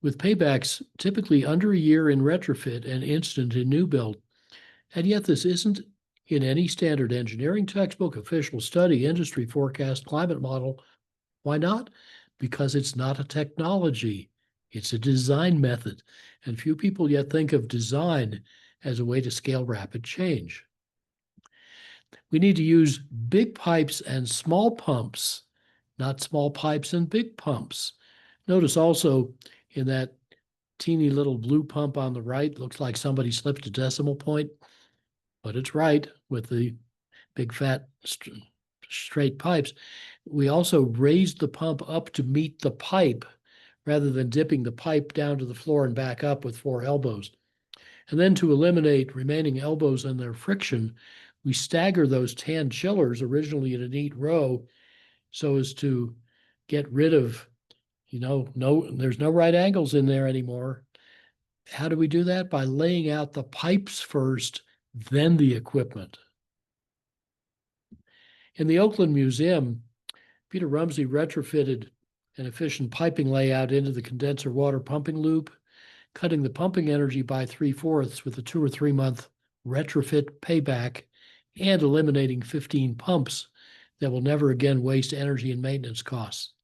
B: with paybacks typically under a year in retrofit and instant in new build. And yet this isn't in any standard engineering textbook, official study, industry forecast, climate model. Why not? Because it's not a technology. It's a design method. And few people yet think of design as a way to scale rapid change. We need to use big pipes and small pumps, not small pipes and big pumps. Notice also in that teeny little blue pump on the right, looks like somebody slipped a decimal point, but it's right with the big fat straight pipes. We also raised the pump up to meet the pipe rather than dipping the pipe down to the floor and back up with 4 elbows. And then to eliminate remaining elbows and their friction, we stagger those tan chillers originally in a neat row so as to get rid of, there's no right angles in there anymore. How do we do that? By laying out the pipes first, then the equipment. In the Oakland Museum, Peter Rumsey retrofitted an efficient piping layout into the condenser water pumping loop, cutting the pumping energy by 3/4 with a 2 or 3 month retrofit payback and eliminating 15 pumps that will never again waste energy and maintenance costs.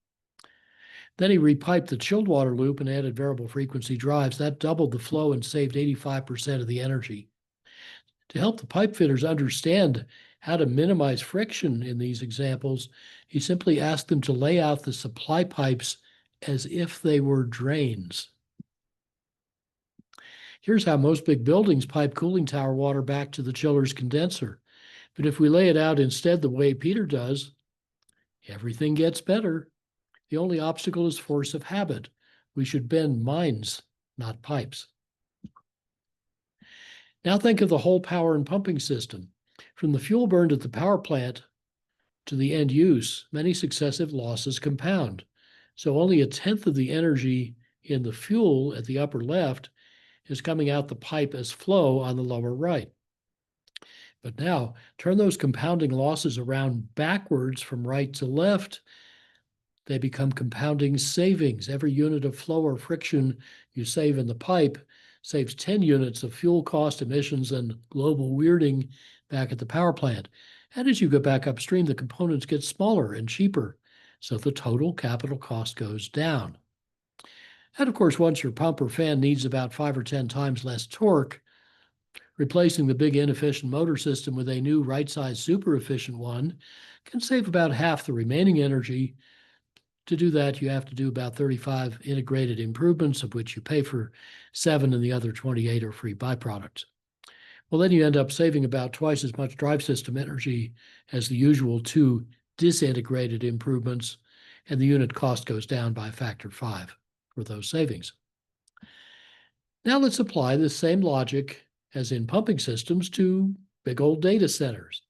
B: Then he repiped the chilled water loop and added variable frequency drives. That doubled the flow and saved 85% of the energy. To help the pipe fitters understand how to minimize friction in these examples, he simply asked them to lay out the supply pipes as if they were drains. Here's how most big buildings pipe cooling tower water back to the chiller's condenser. But if we lay it out instead the way Peter does, everything gets better. The only obstacle is force of habit. We should bend minds, not pipes. Now think of the whole power and pumping system. From the fuel burned at the power plant to the end use, many successive losses compound. So only 1/10 of the energy in the fuel at the upper left is coming out the pipe as flow on the lower right. But now turn those compounding losses around backwards from right to left. They become compounding savings. Every unit of flow or friction you save in the pipe saves 10 units of fuel cost, emissions, and global weirding back at the power plant. And as you go back upstream, the components get smaller and cheaper, so the total capital cost goes down. And of course, once your pump or fan needs about 5 or 10 times less torque, replacing the big inefficient motor system with a new right-sized super efficient one can save about half the remaining energy. To do that, you have to do about 35 integrated improvements, of which you pay for 7 and the other 28 are free byproducts. Well, then you end up saving about twice as much drive system energy as the usual 2 disintegrated improvements, and the unit cost goes down by a factor of 5 for those savings. Now let's apply the same logic as in pumping systems to big old data centers.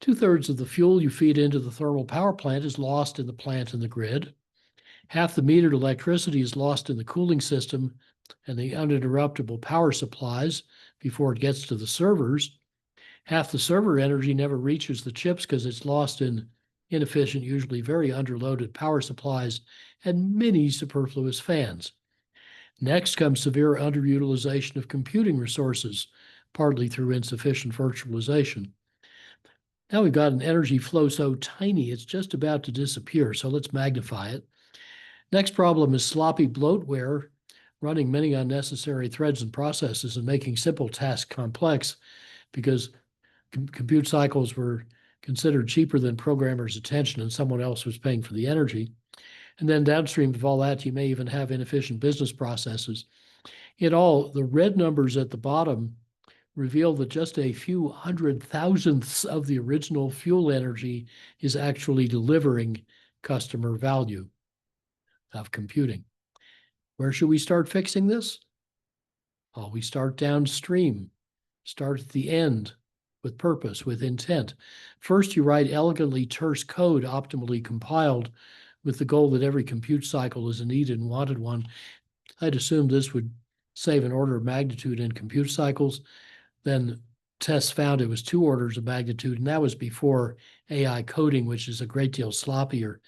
B: 2/3 of the fuel you feed into the thermal power plant is lost in the plant and the grid. Half the metered electricity is lost in the cooling system and the uninterruptible power supplies before it gets to the servers. Half the server energy never reaches the chips because it's lost in inefficient, usually very underloaded power supplies and many superfluous fans. Next comes severe underutilization of computing resources, partly through insufficient virtualization. Now we've got an energy flow so tiny it's just about to disappear, so let's magnify it. Next problem is sloppy bloatware, running many unnecessary threads and processes and making simple tasks complex because compute cycles were considered cheaper than programmers' attention and someone else was paying for the energy. And then downstream of all that, you may even have inefficient business processes. In all, the red numbers at the bottom reveal that just a few hundred thousandths of the original fuel energy is actually delivering customer value of computing. Where should we start fixing this? Well, we start downstream, start at the end with purpose, with intent. First, you write elegantly terse code optimally compiled with the goal that every compute cycle is a needed and wanted one. I'd assume this would save an order of magnitude in compute cycles. Then tests found it was 2 orders of magnitude, and that was before AI coding, which is a great deal sloppier.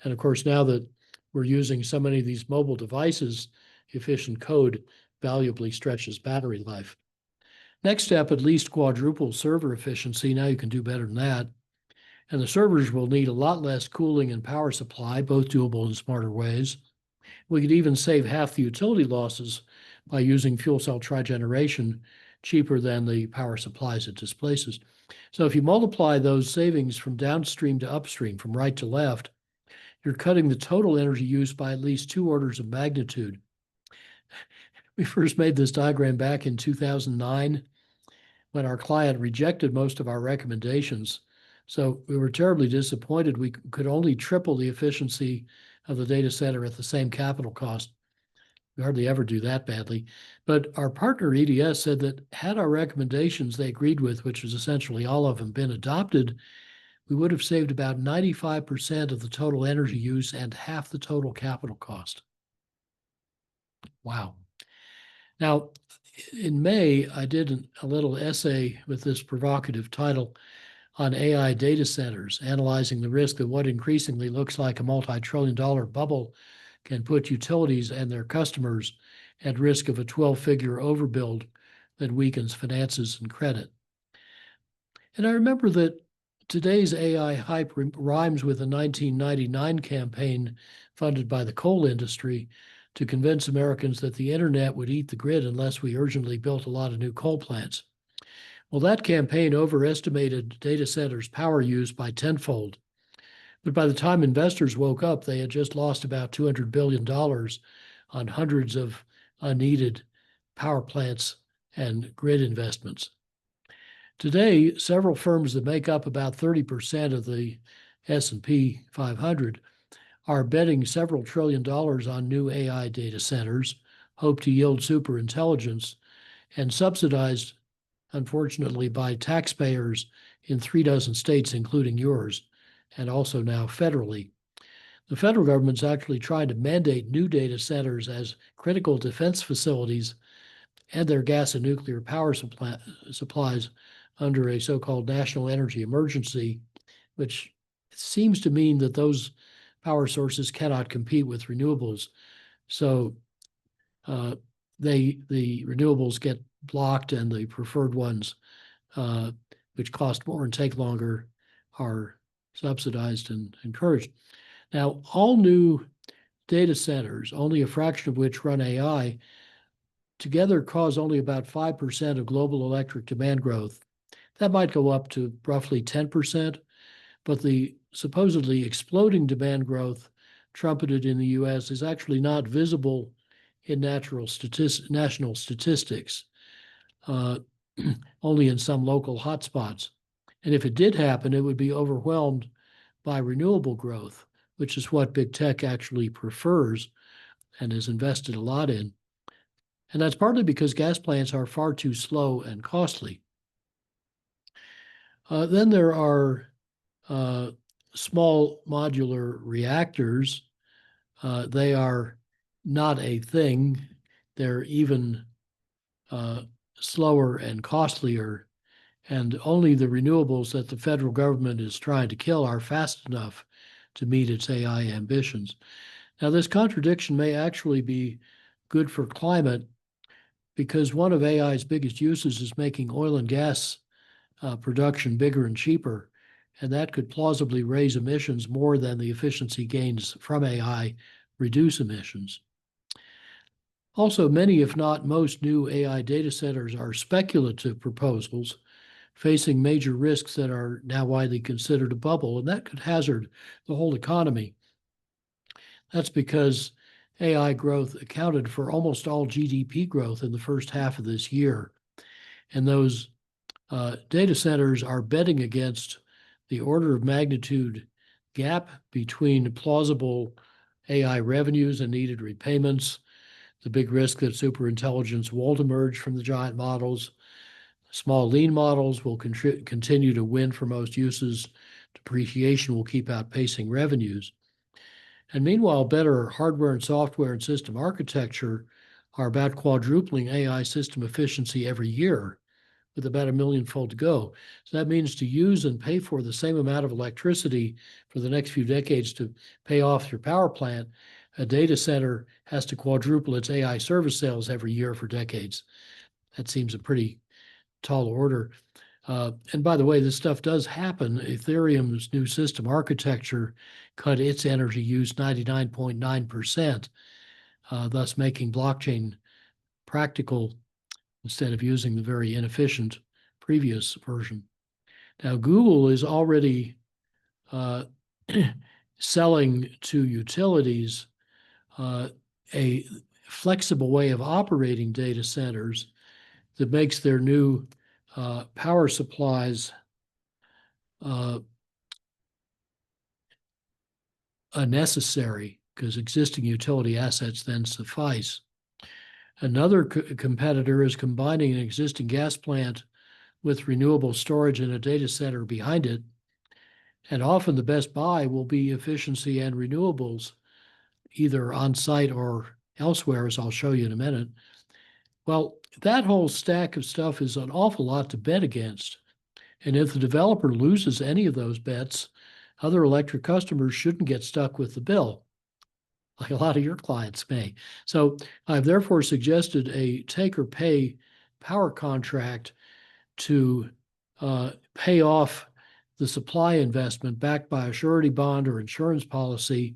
B: And of course, now that we're using so many of these mobile devices, efficient code valuably stretches battery life. Next step, at least quadruple server efficiency. Now you can do better than that. And the servers will need a lot less cooling and power supply, both doable in smarter ways. We could even save half the utility losses by using fuel cell trigeneration, cheaper than the power supplies it displaces. So if you multiply those savings from downstream to upstream, from right to left, you're cutting the total energy use by at least 2 orders of magnitude. We first made this diagram back in 2009 when our client rejected most of our recommendations. So we were terribly disappointed. We could only triple the efficiency of the data center at the same capital cost. We hardly ever do that badly. But our partner EDS said that had our recommendations they agreed with, which was essentially all of them, been adopted, we would have saved about 95% of the total energy use and half the total capital cost. Wow. Now, in May, I did a little essay with this provocative title on AI data centers, analyzing the risk that what increasingly looks like a multi-trillion-dollar bubble can put utilities and their customers at risk of a 12-figure overbuild that weakens finances and credit. And I remember that today's AI hype rhymes with a 1999 campaign funded by the coal industry to convince Americans that the internet would eat the grid unless we urgently built a lot of new coal plants. Well, that campaign overestimated data centers' power use by tenfold. But by the time investors woke up, they had just lost about $200 billion on hundreds of unneeded power plants and grid investments. Today, several firms that make up about 30% of the S&P 500 are betting several $1 trillion on new AI data centers, hope to yield superintelligence, and subsidized, unfortunately, by taxpayers in 36 states, including yours, and also now federally. The federal government's actually trying to mandate new data centers as critical defense facilities and their gas and nuclear power supplies under a so-called national energy emergency, which seems to mean that those power sources cannot compete with renewables. So the renewables get blocked and the preferred ones, which cost more and take longer, are subsidized and encouraged. Now, all new data centers, only a fraction of which run AI, together cause only about 5% of global electric demand growth. That might go up to roughly 10%, but the supposedly exploding demand growth trumpeted in the US is actually not visible in national statistics, only in some local hotspots. And if it did happen, it would be overwhelmed by renewable growth, which is what big tech actually prefers and has invested a lot in. And that's partly because gas plants are far too slow and costly. Then there are small modular reactors. They are not a thing. They're even slower and costlier, and only the renewables that the federal government is trying to kill are fast enough to meet its AI ambitions. Now, this contradiction may actually be good for climate because one of AI's biggest uses is making oil and gas production bigger and cheaper, and that could plausibly raise emissions more than the efficiency gains from AI reduce emissions. Also, many, if not most, new AI data centers are speculative proposals facing major risks that are now widely considered a bubble, and that could hazard the whole economy. That's because AI growth accounted for almost all GDP growth in the first half of this year. And those data centers are betting against the order of magnitude gap between plausible AI revenues and needed repayments, the big risk that superintelligence won't emerge from the giant models. Small lean models will continue to win for most uses. Depreciation will keep outpacing revenues. And meanwhile, better hardware and software and system architecture are about quadrupling AI system efficiency every year, with about 1 million-fold to go. So that means to use and pay for the same amount of electricity for the next few decades to pay off your power plant, a data center has to quadruple its AI service sales every year for decades. That seems a pretty tall order. And by the way, this stuff does happen. Ethereum's new system architecture cut its energy use 99.9%, thus making blockchain practical instead of using the very inefficient previous version. Now, Google is already selling to utilities a flexible way of operating data centers that makes their new power supplies unnecessary because existing utility assets then suffice. Another competitor is combining an existing gas plant with renewable storage in a data center behind it. And often the best buy will be efficiency and renewables, either on site or elsewhere, as I'll show you in a minute. Well, that whole stack of stuff is an awful lot to bet against. And if the developer loses any of those bets, other electric customers shouldn't get stuck with the bill, like a lot of your clients may. So I've therefore suggested a take or pay power contract to pay off the supply investment backed by a surety bond or insurance policy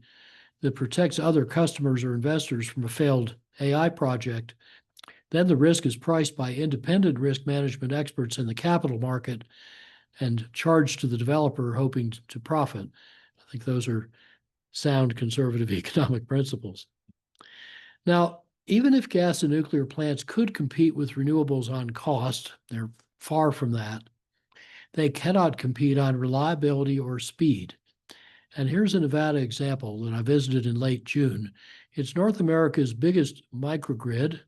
B: that protects other customers or investors from a failed AI project. Then the risk is priced by independent risk management experts in the capital market and charged to the developer hoping to profit. I think those are sound conservative economic principles. Now, even if gas and nuclear plants could compete with renewables on cost, they're far from that, they cannot compete on reliability or speed. And here's a Nevada example that I visited in late June. It's North America's biggest microgrid.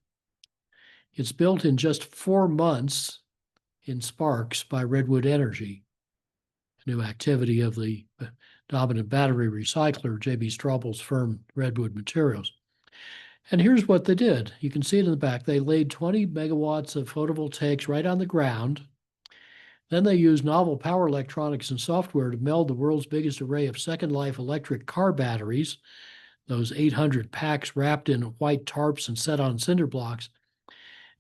B: It's built in just 4 months in Sparks by Redwood Energy, a new activity of the dominant battery recycler, J.B. Straubel's firm, Redwood Materials. And here's what they did. You can see it in the back. They laid 20 megawatts of photovoltaics right on the ground. Then they used novel power electronics and software to meld the world's biggest array of second life electric car batteries, those 800 packs wrapped in white tarps and set on cinder blocks,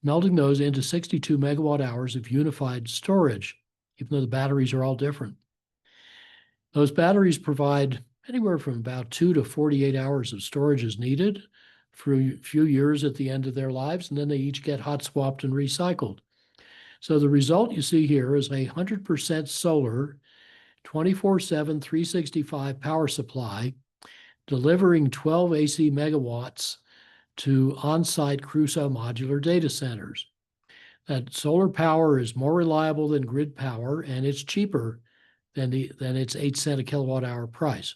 B: melding those into 62 megawatt hours of unified storage, even though the batteries are all different. Those batteries provide anywhere from about 2 to 48 hours of storage as needed for a few years at the end of their lives, and then they each get hot swapped and recycled. So the result you see here is a 100% solar, 24/7, 365 power supply, delivering 12 AC megawatts to on-site Crusoe modular data centers. That solar power is more reliable than grid power, and it's cheaper than its 8 cent a kilowatt hour price.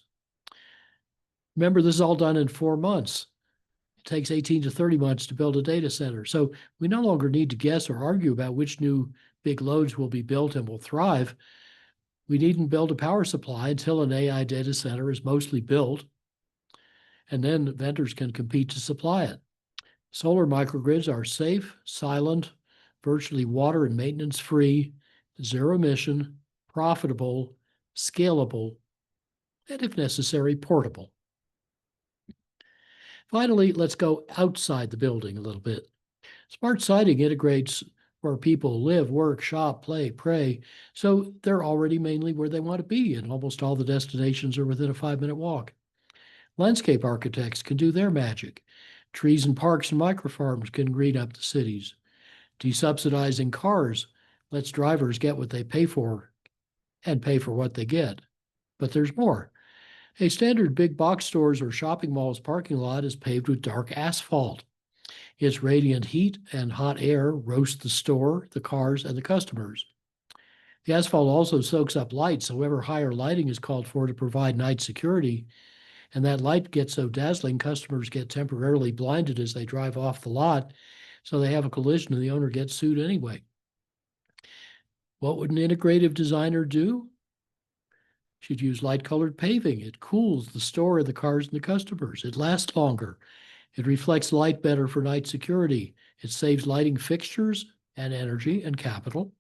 B: Remember, this is all done in 4 months. takes 18 to 30 months to build a data center. So we no longer need to guess or argue about which new big loads will be built and will thrive. We needn't build a power supply until an AI data center is mostly built, and then vendors can compete to supply it. Solar microgrids are safe, silent, virtually water and maintenance free, zero emission, profitable, scalable, and if necessary, portable. Finally, let's go outside the building a little bit. Smart siting integrates where people live, work, shop, play, pray, so they're already mainly where they want to be, and almost all the destinations are within a 5-minute walk. Landscape architects can do their magic. Trees and parks and microfarms can green up the cities. Desubsidizing cars lets drivers get what they pay for and pay for what they get. But there's more. A standard big box stores or shopping mall's parking lot is paved with dark asphalt. Its radiant heat and hot air roast the store, the cars, and the customers. The asphalt also soaks up light, so ever higher lighting is called for to provide night security. And that light gets so dazzling, customers get temporarily blinded as they drive off the lot. So they have a collision and the owner gets sued anyway. What would an integrative designer do? She'd use light-colored paving. It cools the store, the cars, and the customers. It lasts longer. It reflects light better for night security. It saves lighting fixtures and energy and capital.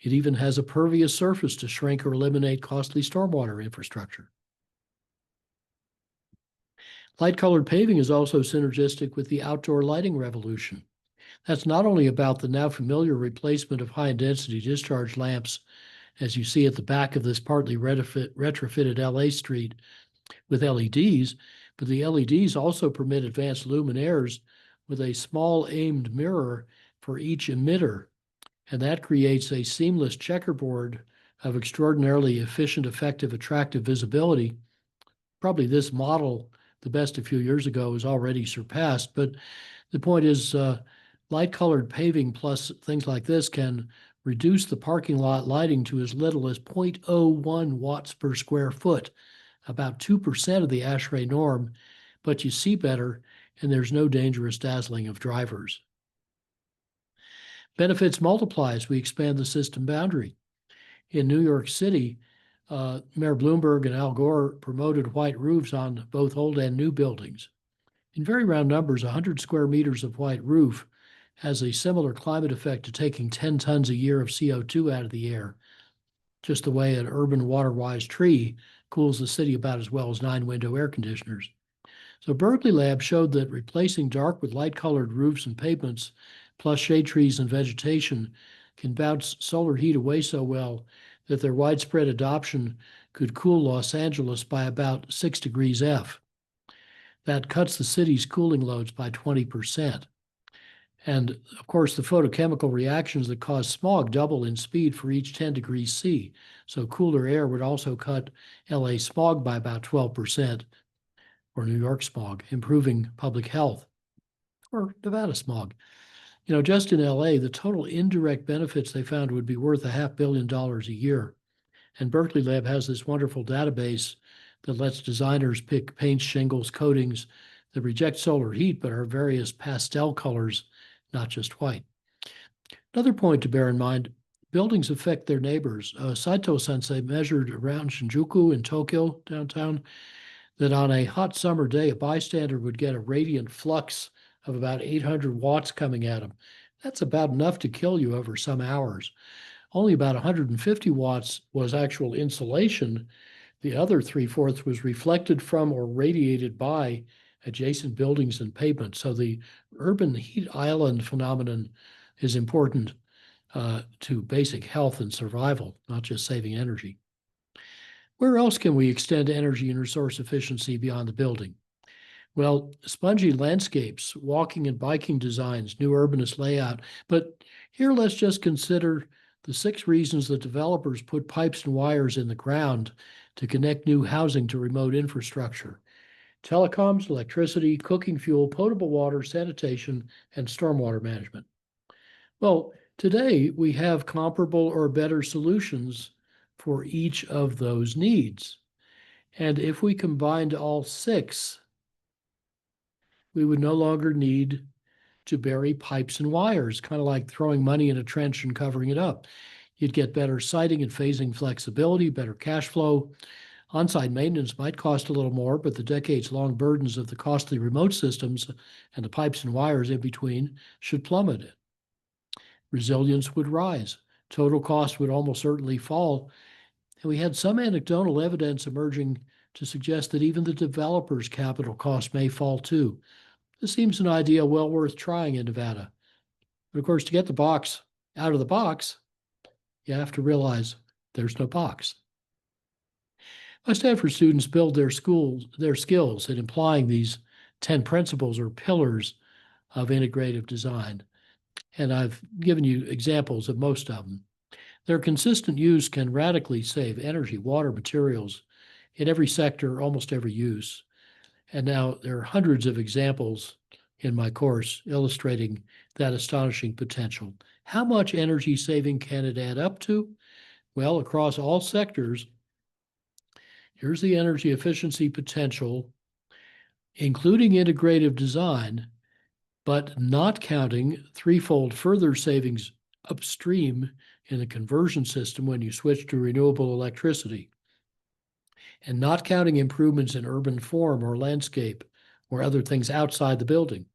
B: It even has a pervious surface to shrink or eliminate costly stormwater infrastructure. Light-colored paving is also synergistic with the outdoor lighting revolution. That's not only about the now familiar replacement of high-intensity discharge lamps, as you see at the back of this partly retrofitted LA street with LEDs, but the LEDs also permit advanced luminaires with a small aimed mirror for each emitter, and that creates a seamless checkerboard of extraordinarily efficient, effective, attractive visibility. Probably this model, the best a few years ago, was already surpassed, but the point is light-colored paving plus things like this can reduce the parking lot lighting to as little as 0.01 watts per square foot, about 2% of the ASHRAE norm, but you see better and there's no dangerous dazzling of drivers. Benefits multiply as we expand the system boundary. In New York City, Mayor Bloomberg and Al Gore promoted white roofs on both old and new buildings. In very round numbers, 100 square meters of white roof has a similar climate effect to taking 10 tons a year of CO2 out of the air, just the way an urban water-wise tree cools the city about as well as 9-window air conditioners. So Berkeley Lab showed that replacing dark with light-colored roofs and pavements, plus shade trees and vegetation, can bounce solar heat away so well that their widespread adoption could cool Los Angeles by about 6 degrees F. That cuts the city's cooling loads by 20%. And of course, the photochemical reactions that cause smog double in speed for each 10 degrees C. So cooler air would also cut LA smog by about 12%, or New York smog, improving public health, or Nevada smog. You know, just in LA, the total indirect benefits they found would be worth $500 million a year. And Berkeley Lab has this wonderful database that lets designers pick paints, shingles, coatings that reject solar heat but are various pastel colors, not just white. Another point to bear in mind, buildings affect their neighbors. Saito Sensei measured around Shinjuku in Tokyo, downtown, that on a hot summer day, a bystander would get a radiant flux of about 800 watts coming at him. That's about enough to kill you over some hours. Only about 150 watts was actual insulation. The other 3/4 was reflected from or radiated by adjacent buildings and pavements. So the urban heat island phenomenon is important to basic health and survival, not just saving energy. Where else can we extend energy and resource efficiency beyond the building? Well, spongy landscapes, walking and biking designs, new urbanist layout. But here let's just consider the 6 reasons that developers put pipes and wires in the ground to connect new housing to remote infrastructure. Telecoms, electricity, cooking fuel, potable water, sanitation, and stormwater management. Well, today we have comparable or better solutions for each of those needs. And if we combined all 6, We would no longer need to bury pipes and wires, kind of like throwing money in a trench and covering it up. You'd get better siting and phasing flexibility, better cash flow. On-site maintenance might cost a little more, but the decades-long burdens of the costly remote systems and the pipes and wires in between should plummet. Resilience would rise. Total cost would almost certainly fall. And we had some anecdotal evidence emerging to suggest that even the developer's capital cost may fall too. This seems an idea well worth trying in Nevada. But of course, to get the box out of the box, you have to realize there's no box. My Stanford students build their skills in applying these 10 principles or pillars of integrative design. And I've given you examples of most of them. Their consistent use can radically save energy, water, materials in every sector, almost every use. And now there are hundreds of examples in my course illustrating that astonishing potential. How much energy saving can it add up to? Well, across all sectors, here's the energy efficiency potential, including integrative design, but not counting threefold further savings upstream in the conversion system when you switch to renewable electricity, and not counting improvements in urban form or landscape or other things outside the building.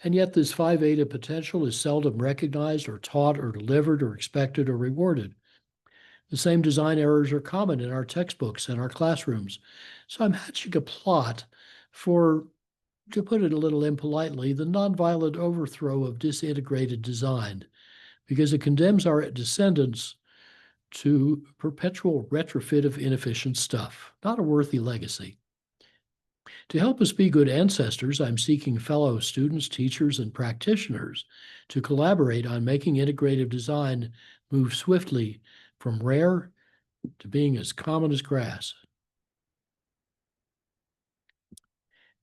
B: And yet this 5 eta potential is seldom recognized or taught or delivered or expected or rewarded. The same design errors are common in our textbooks and our classrooms. So I'm hatching a plot for, to put it a little impolitely, the nonviolent overthrow of disintegrated design, because it condemns our descendants to perpetual retrofit of inefficient stuff, not a worthy legacy. To help us be good ancestors, I'm seeking fellow students, teachers, and practitioners to collaborate on making integrative design move swiftly from rare to being as common as grass.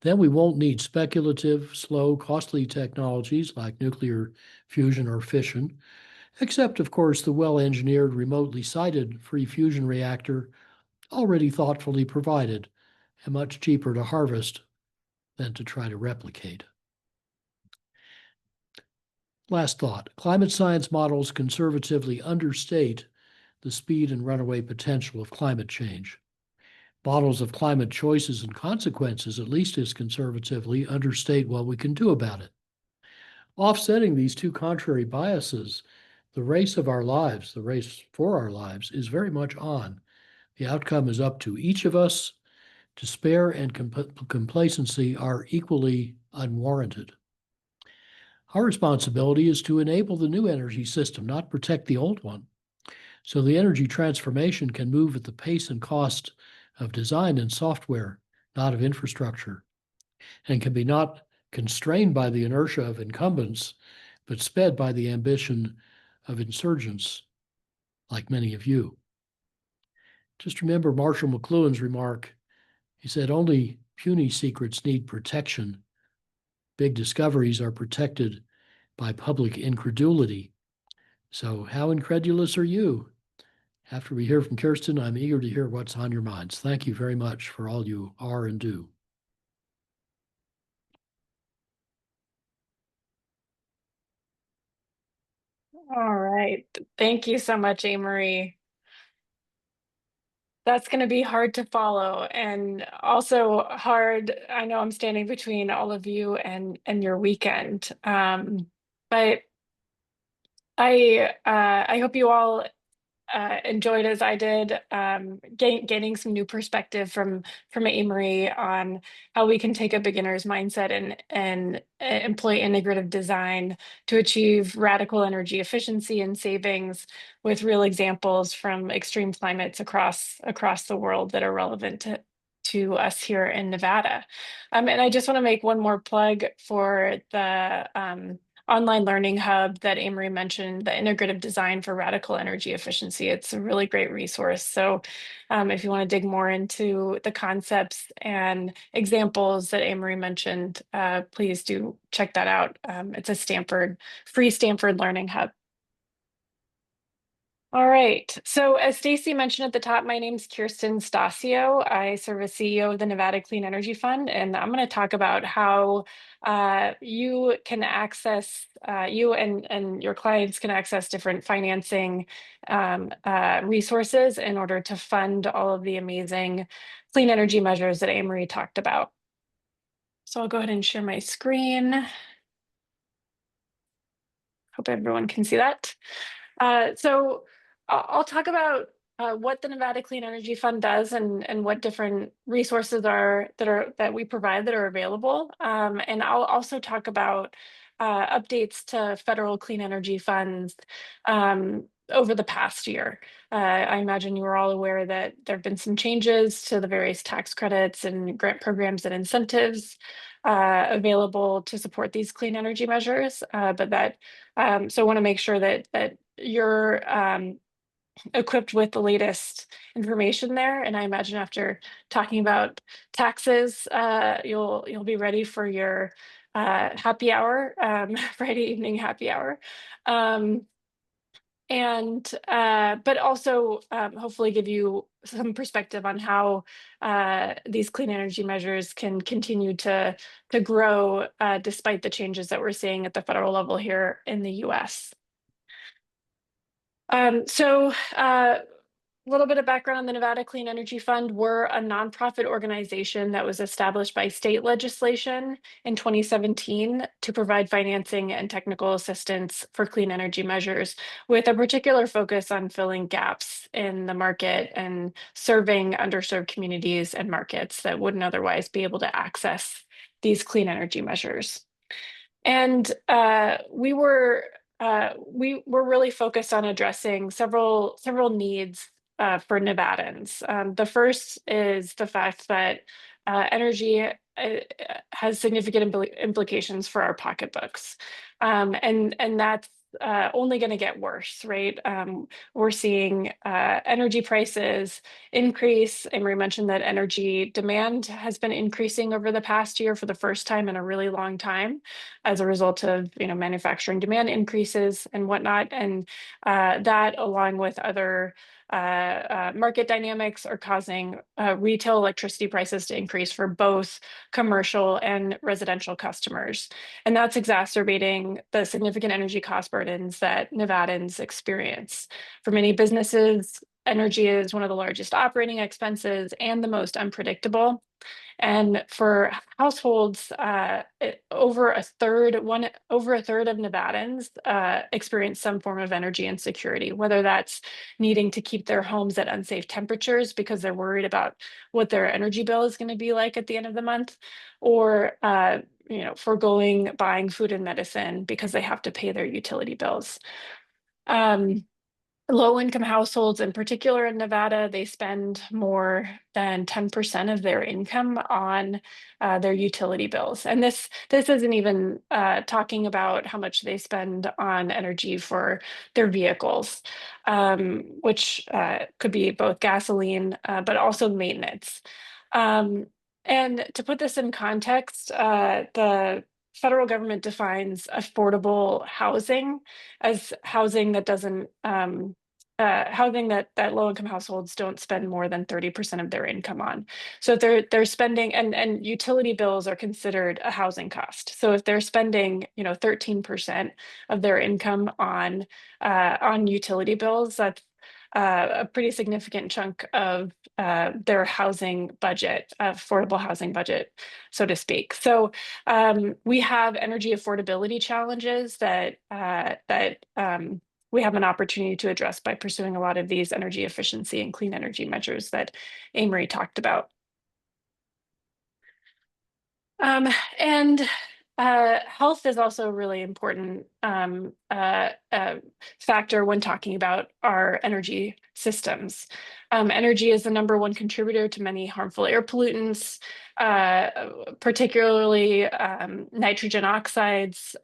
B: Then we won't need speculative, slow, costly technologies like nuclear fusion or fission, except, of course, the well-engineered, remotely sited free fusion reactor already thoughtfully provided and much cheaper to harvest than to try to replicate. Last thought, climate science models conservatively understate the speed and runaway potential of climate change. Models of climate choices and consequences, at least as conservatively, understate what we can do about it. Offsetting these two contrary biases, the race of our lives, the race for our lives, is very much on. The outcome is up to each of us. Despair and complacency are equally unwarranted. Our responsibility is to enable the new energy system, not protect the old one. So the energy transformation can move at the pace and cost of design and software, not of infrastructure, and can be not constrained by the inertia of incumbents, but sped by the ambition of insurgents, like many of you. Just remember Marshall McLuhan's remark. He said, only puny secrets need protection. Big discoveries are protected by public incredulity. So how incredulous are you? After we hear from Kirsten, I'm eager to hear what's on your minds. Thank you very much for all you are and do.
A: All right. Thank you so much, Amory. That's going to be hard to follow and also hard. I know I'm standing between all of you and your weekend. But I hope you all enjoyed as I did, gaining some new perspective from Amory on how we can take a beginner's mindset and employ integrative design to achieve radical energy efficiency and savings with real examples from extreme climates across the world that are relevant to us here in Nevada. And I just want to make one more plug for the online learning hub that Amory mentioned, the integrative design for radical energy efficiency. It's a really great resource. So if you want to dig more into the concepts and examples that Amory mentioned, please do check that out. It's a free Stanford learning hub. All right. So as Stacy mentioned at the top, my name's Kirsten Stasio. I serve as CEO of the Nevada Clean Energy Fund, and I'm going to talk about how you can access, you and your clients can access different financing resources in order to fund all of the amazing clean energy measures that Amory talked about. So I'll go ahead and share my screen. Hope everyone can see that. So I'll talk about what the Nevada Clean Energy Fund does and what different resources that we provide that are available. And I'll also talk about updates to federal clean energy funds over the past year. I imagine you are all aware that there have been some changes to the various tax credits and grant programs and incentives available to support these clean energy measures, but that so I want to make sure that you're equipped with the latest information there. And I imagine after talking about taxes, you'll be ready for your happy hour, Friday evening happy hour. But also hopefully give you some perspective on how these clean energy measures can continue to grow despite the changes that we're seeing at the federal level here in the US. A little bit of background on the Nevada Clean Energy Fund. We're a nonprofit organization that was established by state legislation in 2017 to provide financing and technical assistance for clean energy measures, with a particular focus on filling gaps in the market and serving underserved communities and markets that wouldn't otherwise be able to access these clean energy measures. And we were really focused on addressing several needs for Nevadans. The first is the fact that energy has significant implications for our pocketbooks, and that's only going to get worse, right? We're seeing energy prices increase. Emery mentioned that energy demand has been increasing over the past year for the first time in a really long time as a result of manufacturing demand increases and whatnot. And that, along with other market dynamics, are causing retail electricity prices to increase for both commercial and residential customers. And that's exacerbating the significant energy cost burdens that Nevadans experience. For many businesses, energy is one of the largest operating expenses and the most unpredictable. And for households, over a third of Nevadans experience some form of energy insecurity, whether that's needing to keep their homes at unsafe temperatures because they're worried about what their energy bill is going to be like at the end of the month, or foregoing buying food and medicine because they have to pay their utility bills. Low-income households, in particular in Nevada, they spend more than 10% of their income on their utility bills. And this isn't even talking about how much they spend on energy for their vehicles, which could be both gasoline, but also maintenance. And to put this in context, the federal government defines affordable housing as housing that doesn't housing that low-income households don't spend more than 30% of their income on. So if they're spending, and utility bills are considered a housing cost. So if they're spending 13% of their income on utility bills, that's a pretty significant chunk of their housing budget, affordable housing budget, so to speak. So we have energy affordability challenges that we have an opportunity to address by pursuing a lot of these energy efficiency and clean energy measures that Amory talked about. And health is also a really important factor when talking about our energy systems. Energy is the #1 contributor to many harmful air pollutants, particularly nitrogen oxides,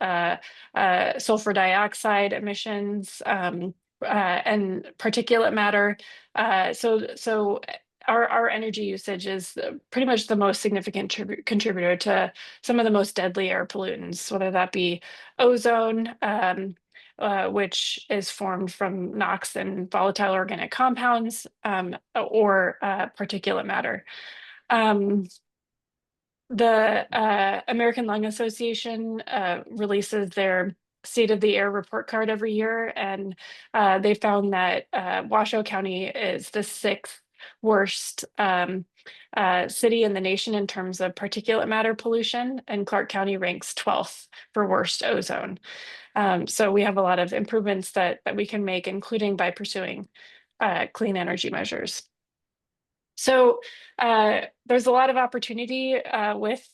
A: sulfur dioxide emissions, and particulate matter. So our energy usage is pretty much the most significant contributor to some of the most deadly air pollutants, whether that be ozone, which is formed from NOx and volatile organic compounds, or particulate matter. The American Lung Association releases their State of the Air report card every year, and they found that Washoe County is the sixth worst city in the nation in terms of particulate matter pollution, and Clark County ranks 12th for worst ozone. So we have a lot of improvements that we can make, including by pursuing clean energy measures. So there's a lot of opportunity with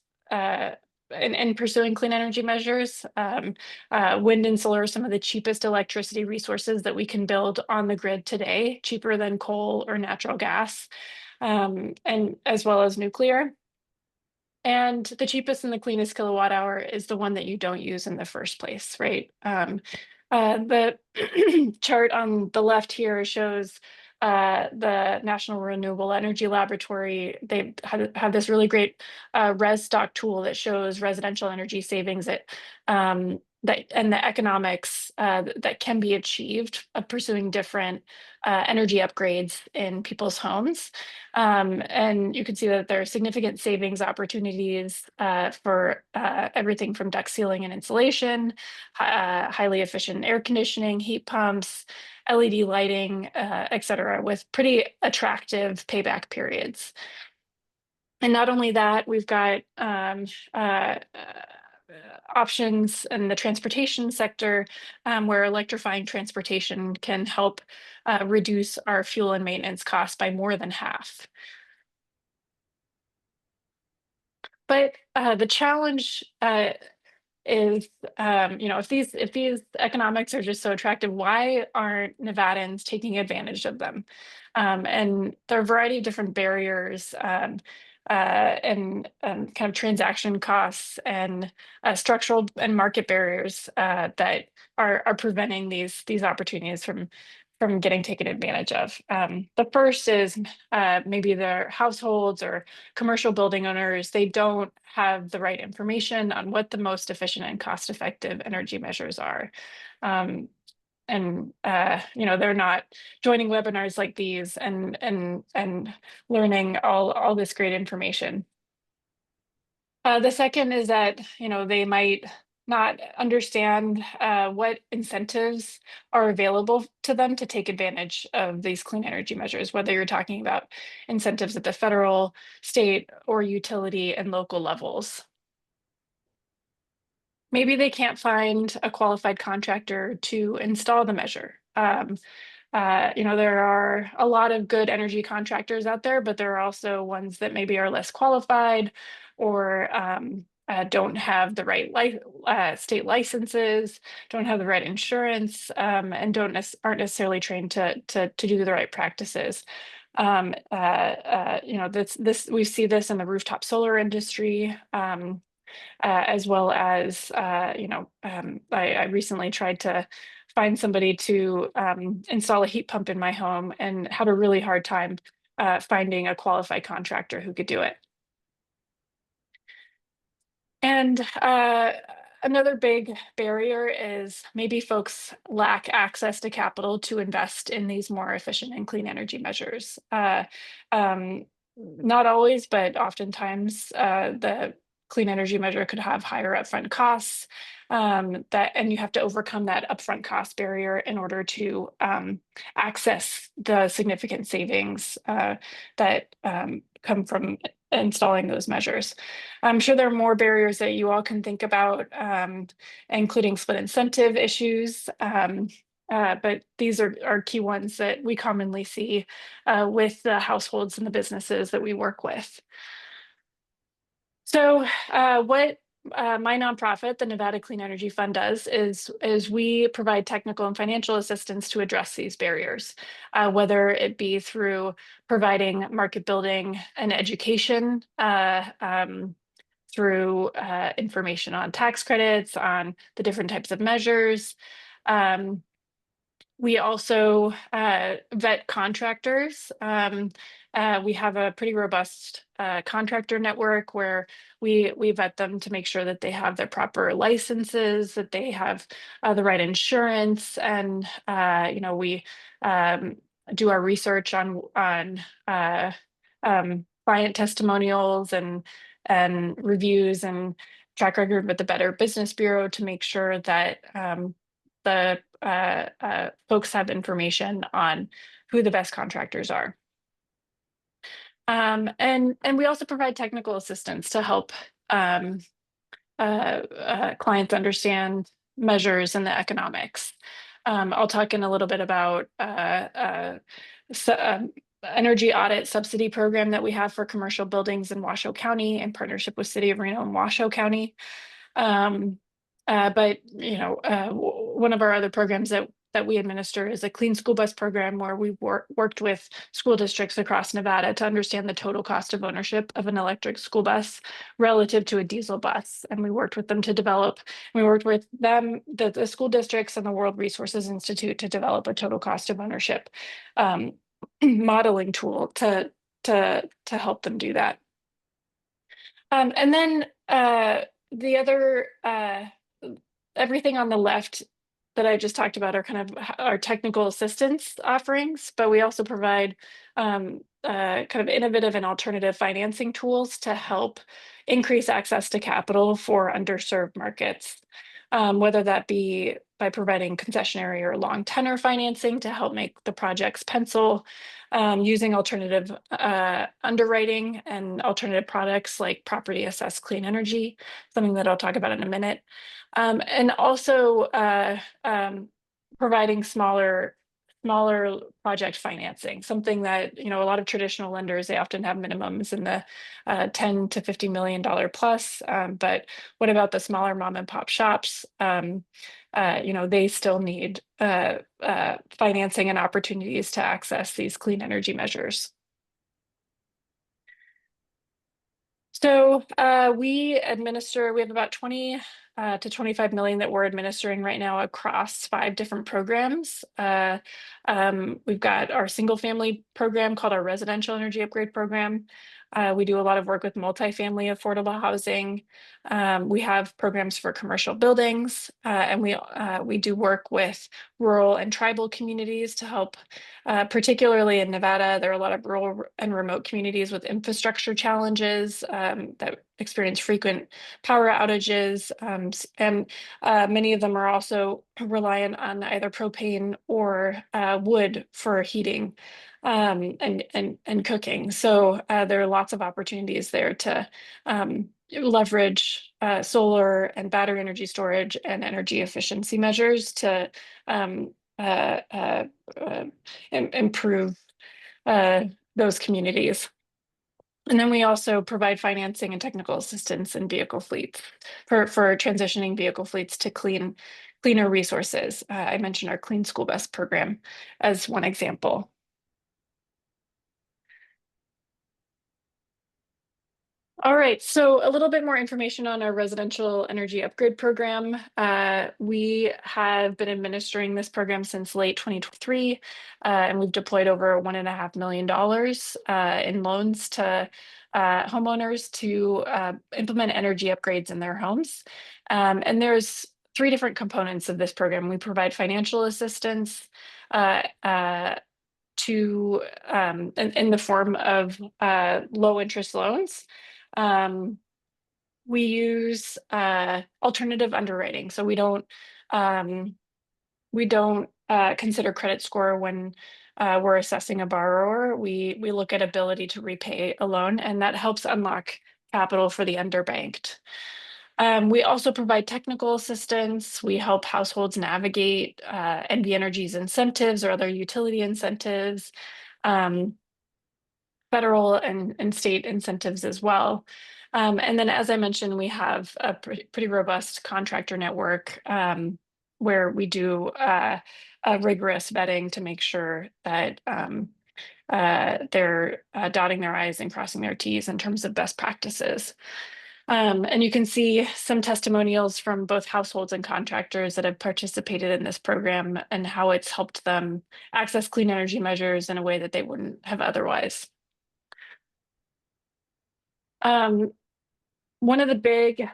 A: in pursuing clean energy measures. Wind and solar are some of the cheapest electricity resources that we can build on the grid today, cheaper than coal or natural gas, and as well as nuclear. And the cheapest and the cleanest kilowatt hour is the one that you don't use in the first place, right? The chart on the left here shows the National Renewable Energy Laboratory. They have this really great ResStock tool that shows residential energy savings and the economics that can be achieved of pursuing different energy upgrades in people's homes. And you can see that there are significant savings opportunities for everything from duct sealing and insulation, highly efficient air conditioning, heat pumps, LED lighting, et cetera, with pretty attractive payback periods. And not only that, we've got options in the transportation sector where electrifying transportation can help reduce our fuel and maintenance costs by more than half. But the challenge is, if these economics are just so attractive, why aren't Nevadans taking advantage of them? And there are a variety of different barriers and kind of transaction costs and structural and market barriers that are preventing these opportunities from getting taken advantage of. The first is maybe their households or commercial building owners, they don't have the right information on what the most efficient and cost-effective energy measures are. They're not joining webinars like these and learning all this great information. The second is that, they might not understand what incentives are available to them to take advantage of these clean energy measures, whether you're talking about incentives at the federal, state, or utility and local levels. Maybe they can't find a qualified contractor to install the measure. There are a lot of good energy contractors out there, but there are also ones that maybe are less qualified or don't have the right state licenses, don't have the right insurance, and aren't necessarily trained to do the right practices. We see this in the rooftop solar industry. As well as, I recently tried to find somebody to install a heat pump in my home and had a really hard time finding a qualified contractor who could do it. And another big barrier is maybe folks lack access to capital to invest in these more efficient and clean energy measures. Not always, but oftentimes the clean energy measure could have higher upfront costs and you have to overcome that upfront cost barrier in order to access the significant savings that come from installing those measures. I'm sure there are more barriers that you all can think about, including split incentive issues. But these are key ones that we commonly see with the households and the businesses that we work with. So what my nonprofit, the Nevada Clean Energy Fund, does is we provide technical and financial assistance to address these barriers, whether it be through providing market building and education, through information on tax credits, on the different types of measures. We also vet contractors we have a pretty robust contractor network where we vet them to make sure that they have their proper licenses, that they have the right insurance, and we um, do our research on client testimonials and reviews and track record with the Better Business Bureau to make sure that the folks have information on who the best contractors are. And we also provide technical assistance to help clients understand measures and the economics. I'll talk in a little bit about energy audit subsidy program that we have for commercial buildings in Washoe County in partnership with City of Reno and Washoe County. But one of our other programs that we administer is a clean school bus program where we worked with school districts across Nevada to understand the total cost of ownership of an electric school bus relative to a diesel bus. And we worked with them to develop, we worked with them, the school districts and the World Resources Institute to develop a total cost of ownership modeling tool to help them do that. And then the other everything on the left that I just talked about are kind of our technical assistance offerings, but we also provide kind of innovative and alternative financing tools to help increase access to capital for underserved markets, whether that be by providing concessionary or long tenor financing to help make the projects pencil, using alternative underwriting and alternative products like property assessed clean energy, something that I'll talk about in a minute. And also providing smaller project financing, something that, a lot of traditional lenders, they often have minimums in the $10 to $50 million plus. But what about the smaller mom and pop shops? They still need financing and opportunities to access these clean energy measures. So we have about 20 to 25 million that we're administering right now across 5 different programs. We've got our single family program called our residential energy upgrade program. We do a lot of work with multifamily affordable housing. We have programs for commercial buildings, and we do work with rural and tribal communities to help, particularly in Nevada. There are a lot of rural and remote communities with infrastructure challenges that experience frequent power outages, and many of them are also reliant on either propane or wood for heating and cooking. So there are lots of opportunities there to leverage solar and battery energy storage and energy efficiency measures to improve those communities. And then we also provide financing and technical assistance in vehicle fleets for transitioning vehicle fleets to cleaner resources. I mentioned our Clean School Bus program as one example. All right, so a little bit more information on our residential energy upgrade program. We have been administering this program since late 2023, and we've deployed over $1.5 million in loans to homeowners to implement energy upgrades in their homes. And there's 3 different components of this program. We provide financial assistance in the form of low interest loans. We use alternative underwriting, so we don't consider credit score when we're assessing a borrower. We look at ability to repay a loan, and that helps unlock capital for the underbanked. We also provide technical assistance. We help households navigate NV Energy's incentives or other utility incentives, federal and state incentives as well. And then, as I mentioned, we have a pretty robust contractor network where we do a rigorous vetting to make sure that they're dotting their I's and crossing their T's in terms of best practices. And you can see some testimonials from both households and contractors that have participated in this program and how it's helped them access clean energy measures in a way that they wouldn't have otherwise. One of the big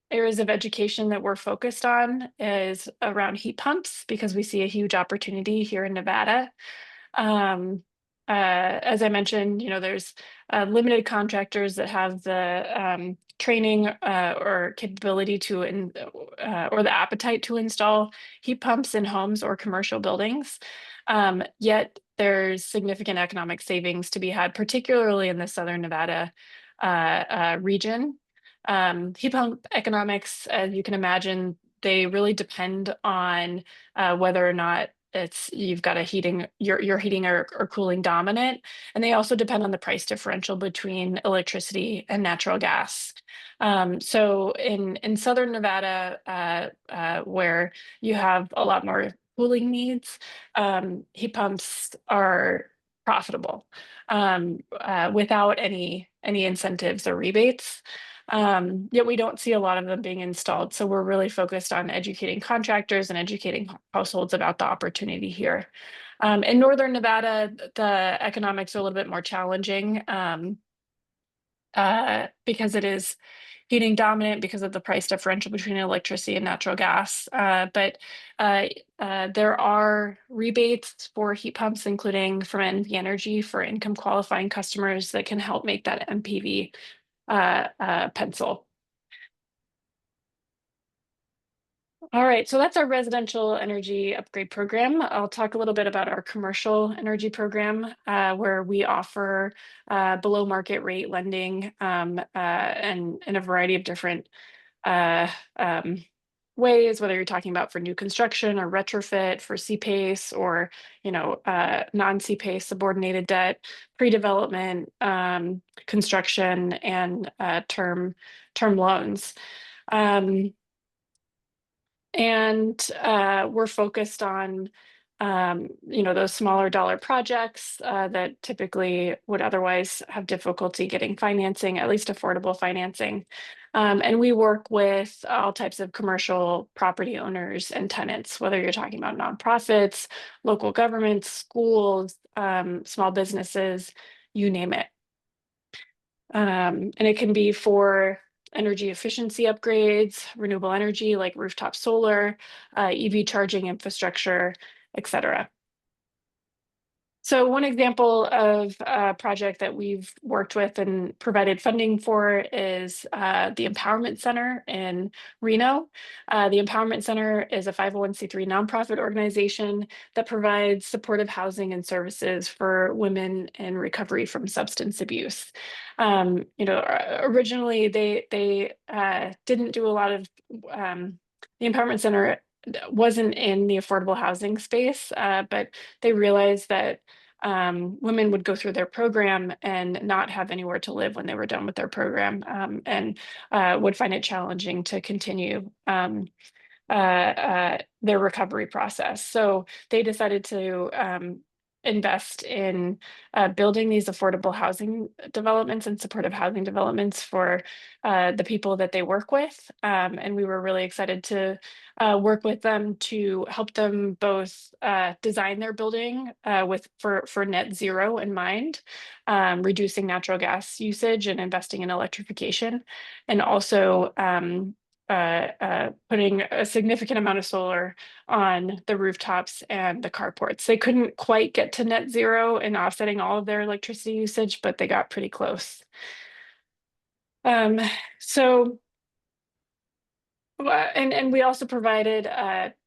A: areas of education that we're focused on is around heat pumps because we see a huge opportunity here in Nevada. As I mentioned, there's limited contractors that have the training or capability to or the appetite to install heat pumps in homes or commercial buildings. Yet there's significant economic savings to be had, particularly in the Southern Nevada region. Heat pump economics, as you can imagine, they really depend on whether or not you've got you're heating or cooling dominant, and they also depend on the price differential between electricity and natural gas. So in Southern Nevada, where you have a lot more cooling needs, heat pumps are profitable without any incentives or rebates. Yet we don't see a lot of them being installed. So we're really focused on educating contractors and educating households about the opportunity here. In Northern Nevada, the economics are a little bit more challenging because it is heating dominant because of the price differential between electricity and natural gas. But there are rebates for heat pumps, including from NV Energy for income qualifying customers that can help make that MPV pencil. All right, so that's our residential energy upgrade program. I'll talk a little bit about our commercial energy program, where we offer below market rate lending and in a variety of different ways, whether you're talking about for new construction or retrofit, for CPACE or non-CPACE subordinated debt, pre-development, construction, and term loans. And we're focused on those smaller dollar projects that typically would otherwise have difficulty getting financing, at least affordable financing. And we work with all types of commercial property owners and tenants, whether you're talking about nonprofits, local governments, schools, small businesses, you name it. And it can be for energy efficiency upgrades, renewable energy like rooftop solar, EV charging infrastructure, etc. So one example of a project that we've worked with and provided funding for is the Empowerment Center in Reno. The Empowerment Center is a 501c3 nonprofit organization that provides supportive housing and services for women in recovery from substance abuse. Originally they didn't do a lot of, the Empowerment Center wasn't in the affordable housing space, but they realized that women would go through their program and not have anywhere to live when they were done with their program, and would find it challenging to continue their recovery process. So they decided to invest in building these affordable housing developments and supportive housing developments for the people that they work with. And we were really excited to work with them to help them both design their building for net zero in mind, reducing natural gas usage and investing in electrification, and also putting a significant amount of solar on the rooftops and the carports. They couldn't quite get to net zero in offsetting all of their electricity usage, but they got pretty close. So and we also provided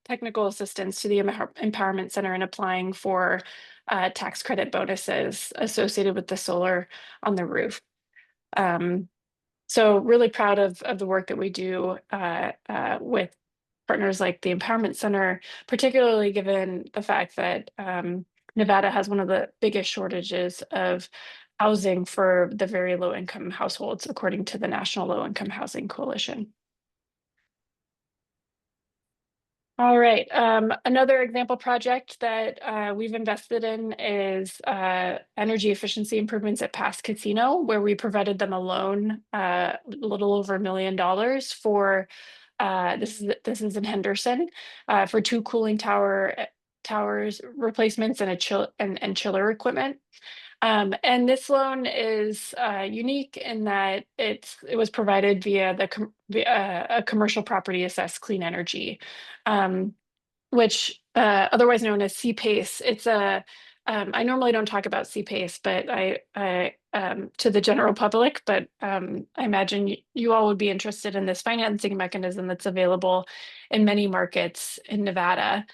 A: technical assistance to the Empowerment Center in applying for tax credit bonuses associated with the solar on the roof. So really proud of the work that we do with partners like the Empowerment Center, particularly given the fact that Nevada has one of the biggest shortages of housing for the very low income households, according to the National Low Income Housing Coalition. All right, another example project that we've invested in is energy efficiency improvements at Pass Casino, where we provided them a loan, a little over $1 million for, this is in Henderson, for 2 cooling towers replacements and and chiller equipment. And this loan is unique in that it was provided via via a commercial property assessed clean energy, um, which otherwise known as CPACE. It's a I normally don't talk about CPACE, but I to the general public, but I imagine you all would be interested in this financing mechanism that's available in many markets in Nevada,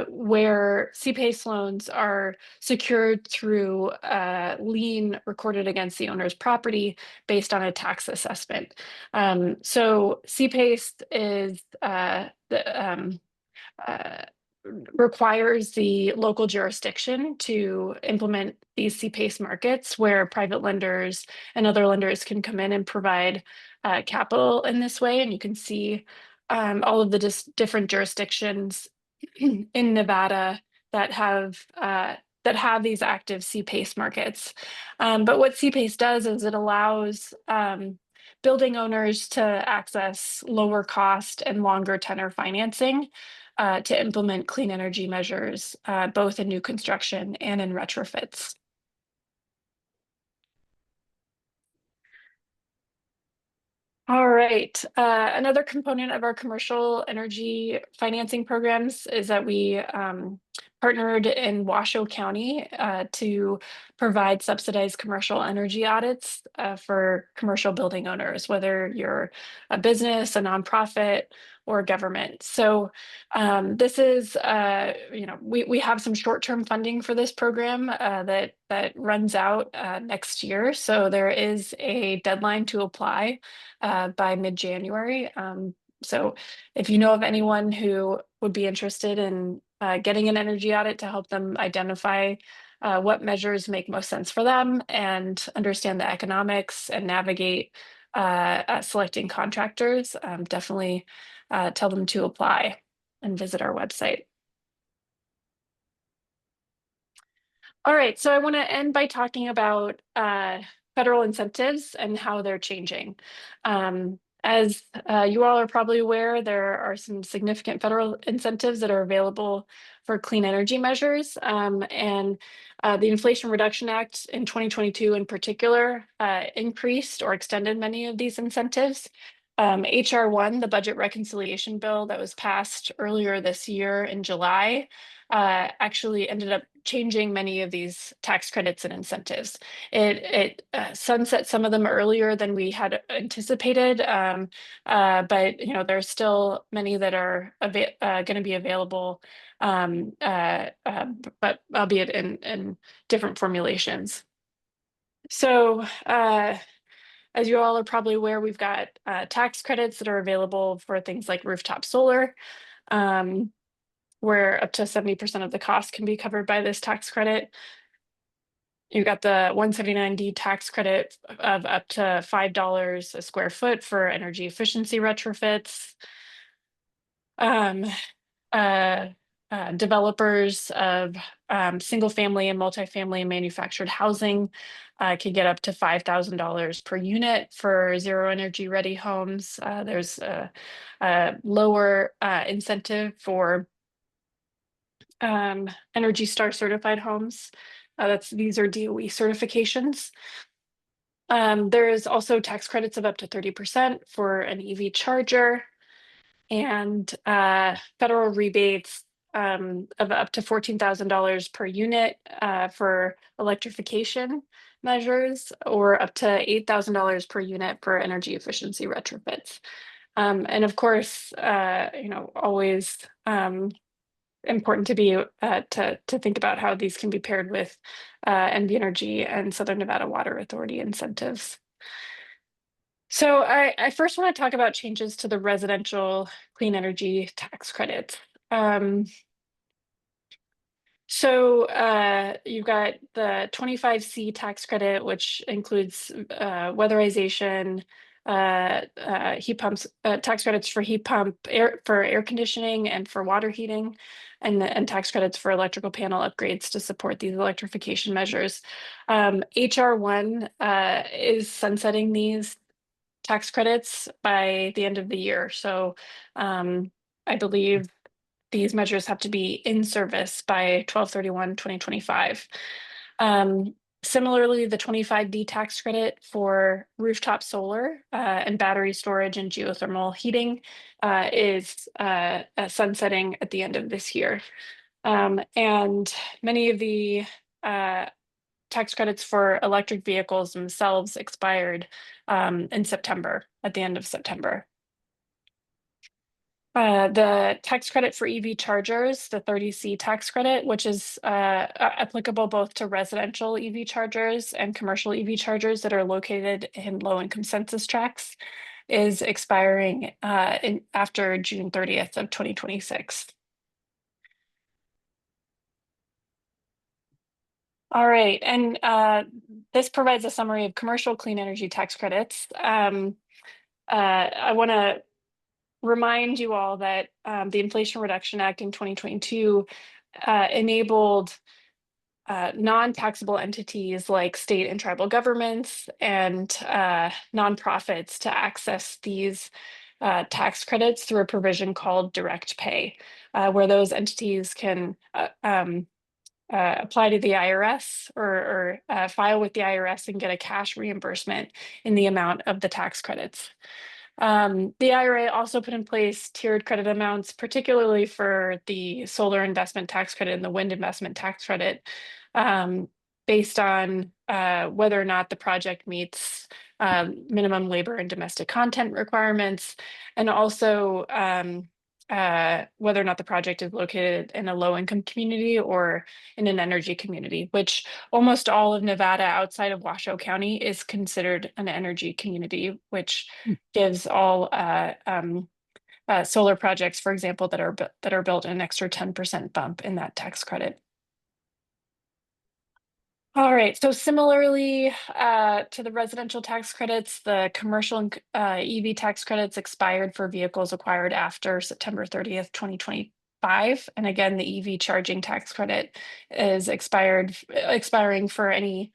A: where CPACE loans are secured through a lien recorded against the owner's property based on a tax assessment. So CPACE is uh, requires the local jurisdiction to implement these CPACE markets where private lenders and other lenders can come in and provide capital in this way. And you can see all of the different jurisdictions in Nevada that have these active CPACE markets. But what CPACE does is it allows building owners to access lower cost and longer tenor financing to implement clean energy measures, both in new construction and in retrofits. All right. Another component of our commercial energy financing programs is that we partnered in Washoe County to provide subsidized commercial energy audits for commercial building owners, whether you're a business, a nonprofit, or government. So this is, we have some short-term funding for this program that runs out next year. So there is a deadline to apply by mid-January. So if you know of anyone who would be interested in getting an energy audit to help them identify what measures make most sense for them and understand the economics and navigate selecting contractors, definitely tell them to apply and visit our website. All right, so I want to end by talking about federal incentives and how they're changing. As you all are probably aware, there are some significant federal incentives that are available for clean energy measures. And the Inflation Reduction Act in 2022 in particular increased or extended many of these incentives. HR 1, the budget reconciliation bill that was passed earlier this year in July, actually ended up changing many of these tax credits and incentives. It sunset some of them earlier than we had anticipated, but there's still many that are going to be available, but albeit in different formulations. So as you all are probably aware, we've got tax credits that are available for things like rooftop solar. Where up to 70% of the cost can be covered by this tax credit. You've got the 179D tax credit of up to $5 a square foot for energy efficiency retrofits. Developers of single family and multifamily manufactured housing can get up to $5,000 per unit for zero energy ready homes. There's a lower incentive for Energy Star certified homes. These are DOE certifications. There is also tax credits of up to 30% for an EV charger and federal rebates of up to $14,000 per unit for electrification measures, or up to $8,000 per unit for energy efficiency retrofits. And of course, always important to be to think about how these can be paired with NV Energy and Southern Nevada Water Authority incentives. So I first want to talk about changes to the residential clean energy tax credits. So you've got the 25C tax credit, which includes weatherization, heat pumps, tax credits for heat pump, for air conditioning and for water heating, and tax credits for electrical panel upgrades to support these electrification measures. HR 1 is sunsetting these tax credits by the end of the year. So I believe these measures have to be in service by 12/31/2025. Similarly, the 25D tax credit for rooftop solar and battery storage and geothermal heating is sunsetting at the end of this year. And many of the tax credits for electric vehicles themselves expired in September, at the end of September. The tax credit for EV chargers, the 30C tax credit, which is applicable both to residential EV chargers and commercial EV chargers that are located in low-income census tracts, is expiring after June 30th of 2026. All right, and this provides a summary of commercial clean energy tax credits. I want to remind you all that the Inflation Reduction Act in 2022 enabled non-taxable entities like state and tribal governments and nonprofits to access these tax credits through a provision called direct pay, where those entities can apply to the IRS or file with the IRS and get a cash reimbursement in the amount of the tax credits. The IRA also put in place tiered credit amounts, particularly for the solar investment tax credit and the wind investment tax credit, based on whether or not the project meets minimum labor and domestic content requirements, and also whether or not the project is located in a low-income community or in an energy community, which almost all of Nevada outside of Washoe County is considered an energy community, which gives all solar projects, for example, that are built an extra 10% bump in that tax credit. All right, so similarly to the residential tax credits, the commercial EV tax credits expired for vehicles acquired after September 30th, 2025. And again, the EV charging tax credit is expiring for any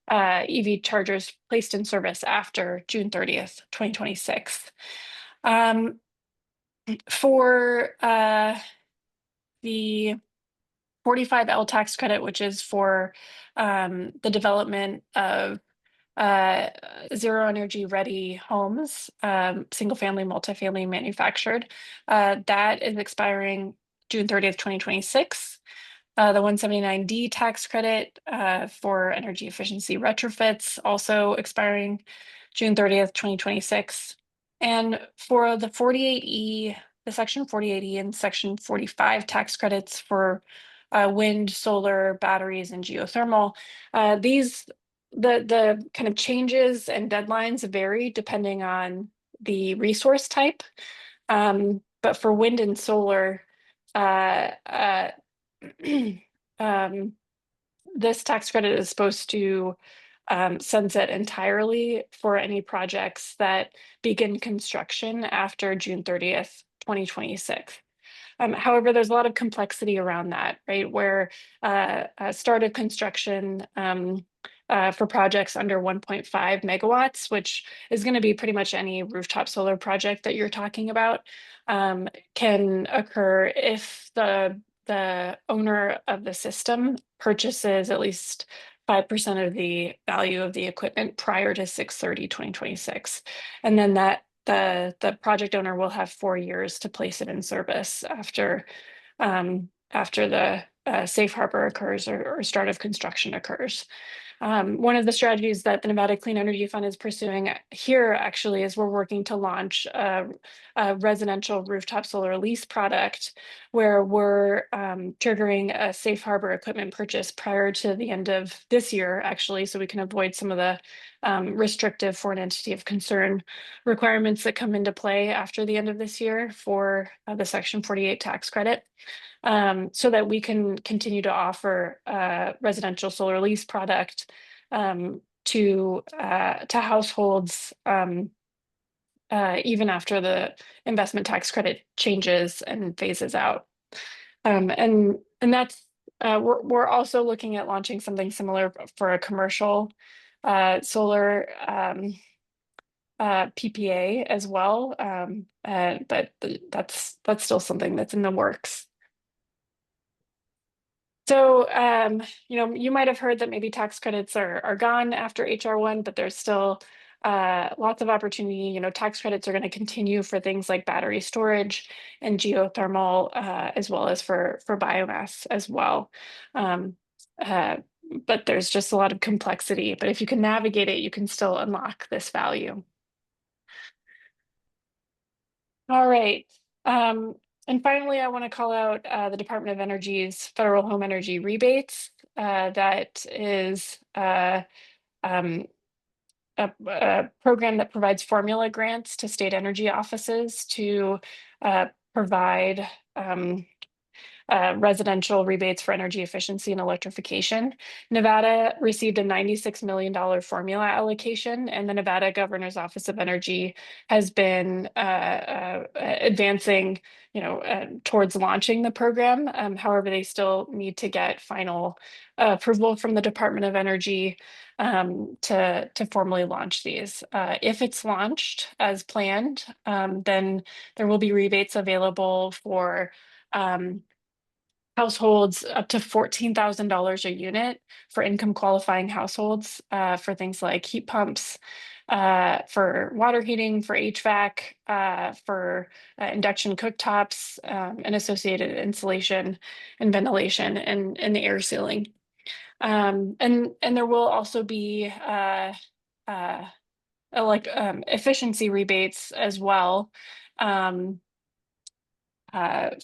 A: EV chargers placed in service after June 30th, 2026. For the 45L tax credit, which is for the development of zero energy ready homes, single family, multifamily manufactured, that is expiring June 30th, 2026. The 179D tax credit for energy efficiency retrofits also expiring June 30th, 2026. And for the 48E, the Section 48E and Section 45 tax credits for wind, solar, batteries, and geothermal, the kind of changes and deadlines vary depending on the resource type. But for wind and solar, this tax credit is supposed to sunset entirely for any projects that begin construction after June 30th, 2026. However, there's a lot of complexity around that, right? Where start of construction for projects under 1.5 megawatts, which is going to be pretty much any rooftop solar project that you're talking about, can occur if the owner of the system purchases at least 5% of the value of the equipment prior to 6/30/2026. And then the project owner will have 4 years to place it in service after the safe harbor occurs or start of construction occurs. One of the strategies that the Nevada Clean Energy Fund is pursuing here actually is we're working to launch a residential rooftop solar lease product where we're triggering a safe harbor equipment purchase prior to the end of this year, actually, so we can avoid some of the restrictive foreign entity of concern requirements that come into play after the end of this year for the Section 48 tax credit. So that we can continue to offer residential solar lease product to households even after the investment tax credit changes and phases out. And that's we're also looking at launching something similar for a commercial solar PPA as well, but that's still something that's in the works. So, you might have heard that maybe tax credits are gone after HR1, but there's still lots of opportunity. Tax credits are going to continue for things like battery storage and geothermal, as well as for biomass as well. Um, uh, but there's just a lot of complexity. But if you can navigate it, you can still unlock this value. All right. Um, and finally, I want to call out the Department of Energy's federal home energy rebates. That is um, a program that provides formula grants to state energy offices to provide residential rebates for energy efficiency and electrification. Nevada received a $96 million formula allocation, and the Nevada Governor's Office of Energy has been advancing, towards launching the program. However, they still need to get final approval from the Department of Energy to formally launch these. If it's launched as planned, then there will be rebates available for households up to $14,000 a unit for income qualifying households for things like heat pumps, for water heating, for HVAC, for induction cooktops, and associated insulation and ventilation and the air sealing. And there will also be uh, efficiency rebates as well. Um,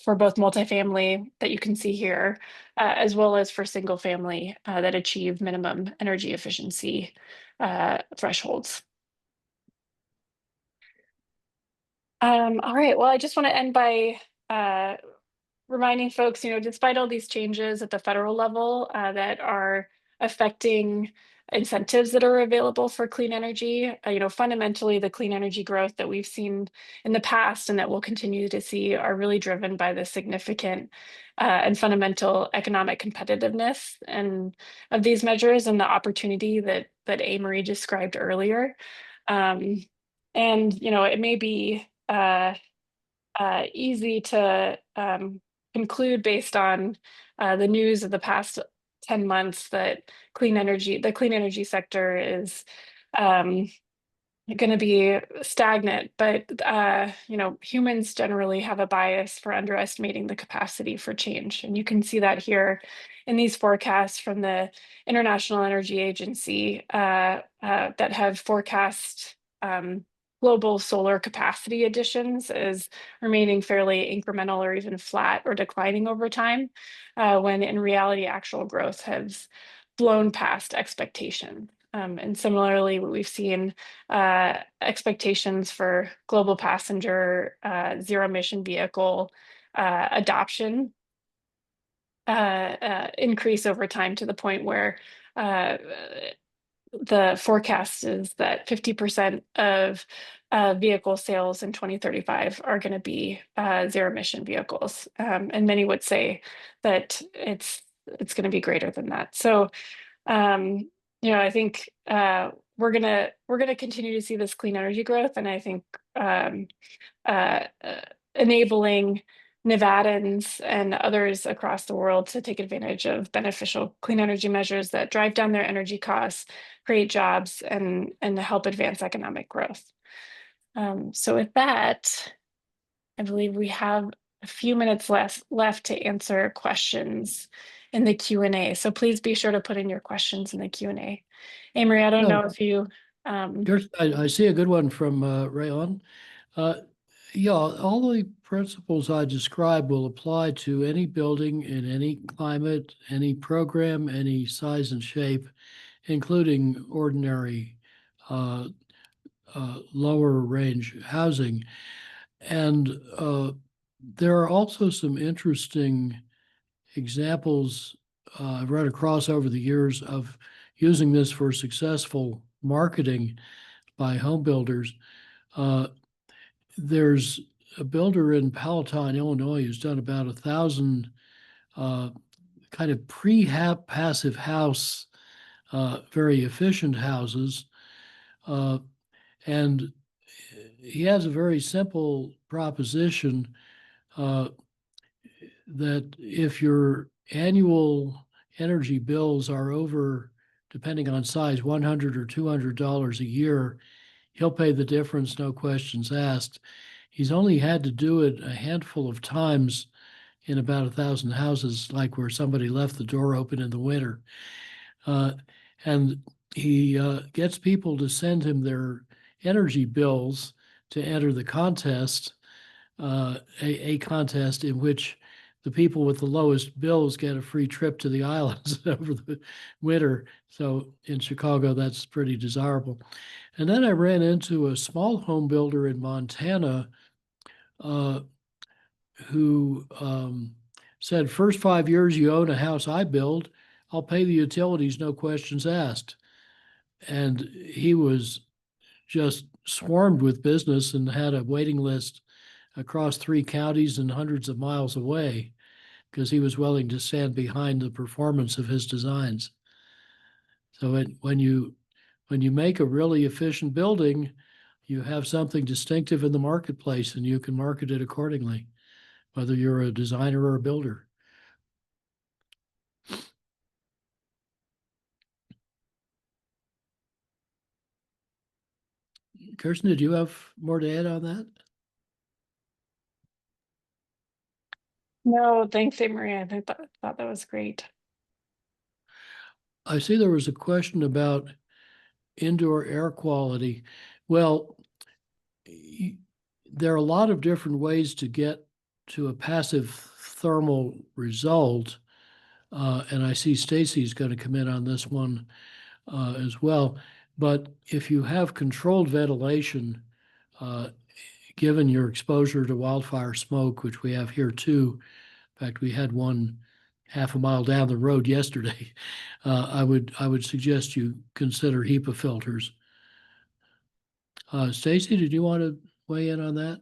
A: for both multifamily that you can see here, as well as for single family that achieve minimum energy efficiency thresholds. All right, well, I just want to end by reminding folks, despite all these changes at the federal level that are affecting incentives that are available for clean energy, fundamentally the clean energy growth that we've seen in the past and that we'll continue to see are really driven by the significant and fundamental economic competitiveness and of these measures and the opportunity that Amory described earlier. Um, and it may be easy to conclude based on the news of the past 10 months that the clean energy sector is going to be stagnant, but humans generally have a bias for underestimating the capacity for change. And you can see that here in these forecasts from the International Energy Agency that have forecast global solar capacity additions as remaining fairly incremental or even flat or declining over time, when in reality, actual growth has blown past expectation. And similarly, we've seen expectations for global passenger zero emission vehicle adoption increase over time to the point where the forecast is that 50% of vehicle sales in 2035 are going to be zero emission vehicles. And many would say that it's going to be greater than that. So I think we're gonna continue to see this clean energy growth, and I think uh, uh, enabling Nevadans and others across the world to take advantage of beneficial clean energy measures that drive down their energy costs, create jobs, and help advance economic growth. So with that, I believe we have a few minutes left to answer questions in the Q&A. So please be sure to put in your questions in the Q&A. Amory, I don't know
B: No,
A: if you um,
B: I see a good one from Rayon. Yeah, all the principles I described will apply to any building in any climate, any program, any size and shape, including ordinary uh, lower range housing. And there are also some interesting examples I've run across over the years of using this for successful marketing by home builders. Uh, there's a builder in Palatine, Illinois, who's done about 1,000 uh, kind of passive house, very efficient houses. Uh, and he has a very simple proposition that if you're annual energy bills are over, depending on size, $100 or $200 a year, he'll pay the difference, no questions asked. He's only had to do it a handful of times in about 1,000 houses, like where somebody left the door open in the winter. And he gets people to send him their energy bills to enter the contest, a contest in which the people with the lowest bills get a free trip to the islands over the winter. So in Chicago, that's pretty desirable. And then I ran into a small home builder in Montana uh, who said, first 5 years you own a house I build, I'll pay the utilities, no questions asked. And he was just swarmed with business and had a waiting list across 3 counties and hundreds of miles away because he was willing to stand behind the performance of his designs. So when you make a really efficient building, you have something distinctive in the marketplace and you can market it accordingly, whether you're a designer or a builder. Kirsten, did you have more to add on that?
A: No, thanks, Amory. I thought that was great.
B: I see there was a question about indoor air quality. Well, there are a lot of different ways to get to a passive thermal result. And I see Stacy's going to come in on this one as well. But if you have controlled ventilation, given your exposure to wildfire smoke, which we have here too, in fact, we had one half a mile down the road yesterday, I would suggest you consider HEPA filters. Stacy, did you want to weigh in on that?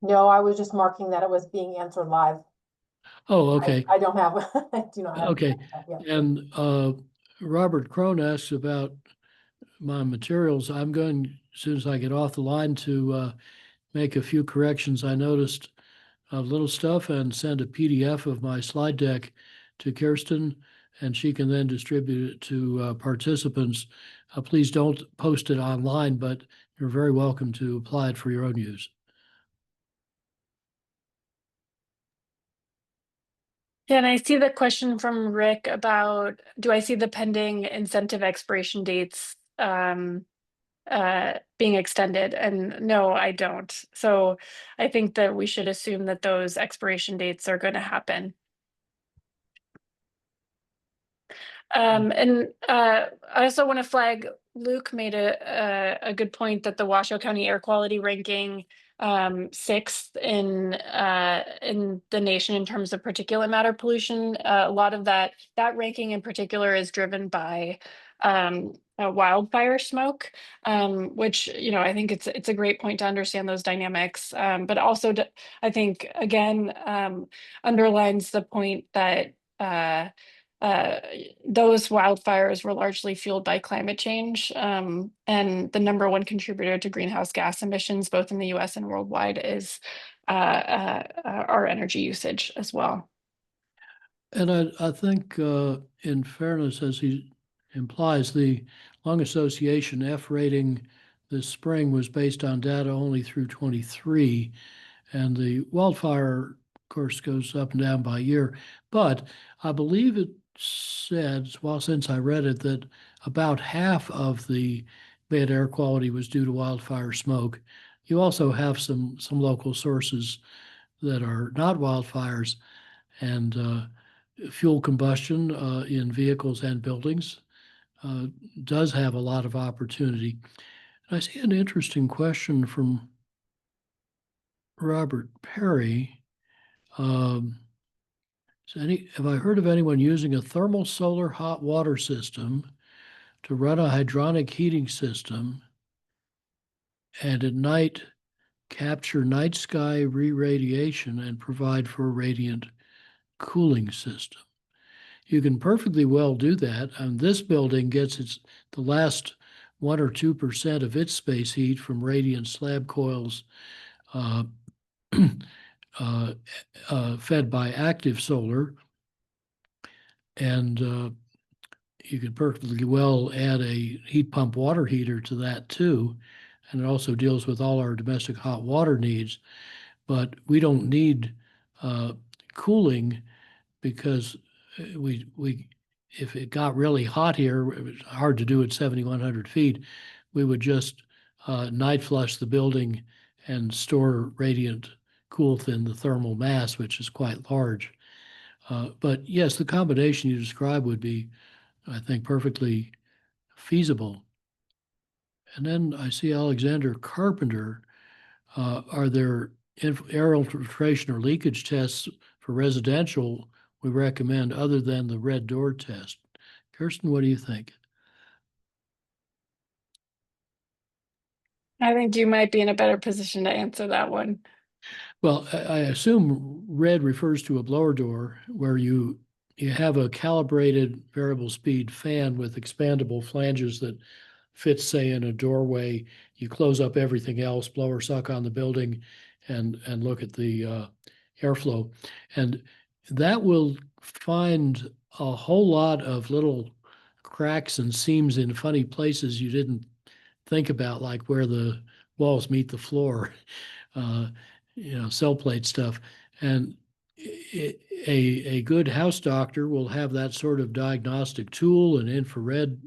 C: No, I was just marking that it was being answered live.
B: Oh, okay.
C: I don't have, I do not have.
B: Okay.
C: Yeah.
B: And Robert Crone asks about my materials. I'm going, as soon as I get off the line, to make a few corrections. I noticed a little stuff and send a PDF of my slide deck to Kirsten, and she can then distribute it to participants. Please don't post it online, but you're very welcome to apply it for your own use.
A: Yeah, and I see the question from Rick about, do I see the pending incentive expiration dates being extended? And no, I don't. So I think that we should assume that those expiration dates are going to happen. And I also want to flag, Luke made a good point that the Washoe County air quality ranking 6th in the nation in terms of particulate matter pollution. A lot of that ranking in particular is driven by wildfire smoke, which, you know, I think it's a great point to understand those dynamics, but also I think again underlines the point that those wildfires were largely fueled by climate change, and the #1 contributor to greenhouse gas emissions, both in the US and worldwide, is our energy usage as well.
B: And I think in fairness, as he implies, the Lung Association F rating this spring was based on data only through 23. And the wildfire, of course, goes up and down by year. But I believe it said, well, since I read it, that about half of the bad air quality was due to wildfire smoke. You also have some local sources that are not wildfires, and fuel combustion in vehicles and buildings does have a lot of opportunity. I see an interesting question from Robert Perry. Have I heard of anyone using a thermal solar hot water system to run a hydronic heating system and at night capture night sky re-radiation and provide for a radiant cooling system? You can perfectly well do that. And this building gets the last 1 or 2% of its space heat from radiant slab coils fed by active solar. And you could perfectly well add a heat pump water heater to that too. And it also deals with all our domestic hot water needs. But we don't need cooling because if it got really hot here, it was hard to do at 7,100 feet, we would just night flush the building and store radiant cool within the thermal mass, which is quite large. But yes, the combination you described would be, I think, perfectly feasible. And then I see Alexander Carpenter. Are there air infiltration or leakage tests for residential we recommend other than the red door test? Kirsten, what do you think?
A: I think you might be in a better position to answer that one.
B: Well, I assume red refers to a blower door where you have a calibrated variable speed fan with expandable flanges that fits, say, in a doorway. You close up everything else, blower suck on the building, and look at the airflow. And that will find a whole lot of little cracks and seams in funny places you didn't think about, like where the walls meet the floor. Uh, cell plate stuff. And a good house doctor will have that sort of diagnostic tool and infrared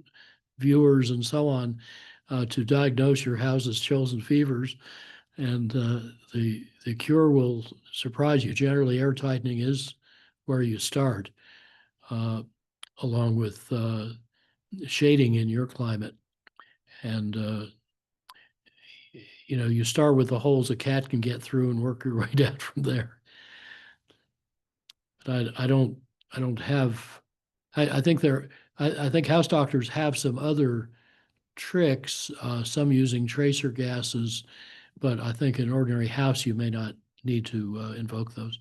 B: viewers and so on to diagnose your house's chills and fevers. And the cure will surprise you. Generally, air tightening is where you start, along with shading in your climate. And you start with the holes a cat can get through and work your way down from there. But I don't have, I think I think house doctors have some other tricks, some using tracer gases, but I think in an ordinary house, you may not need to invoke those.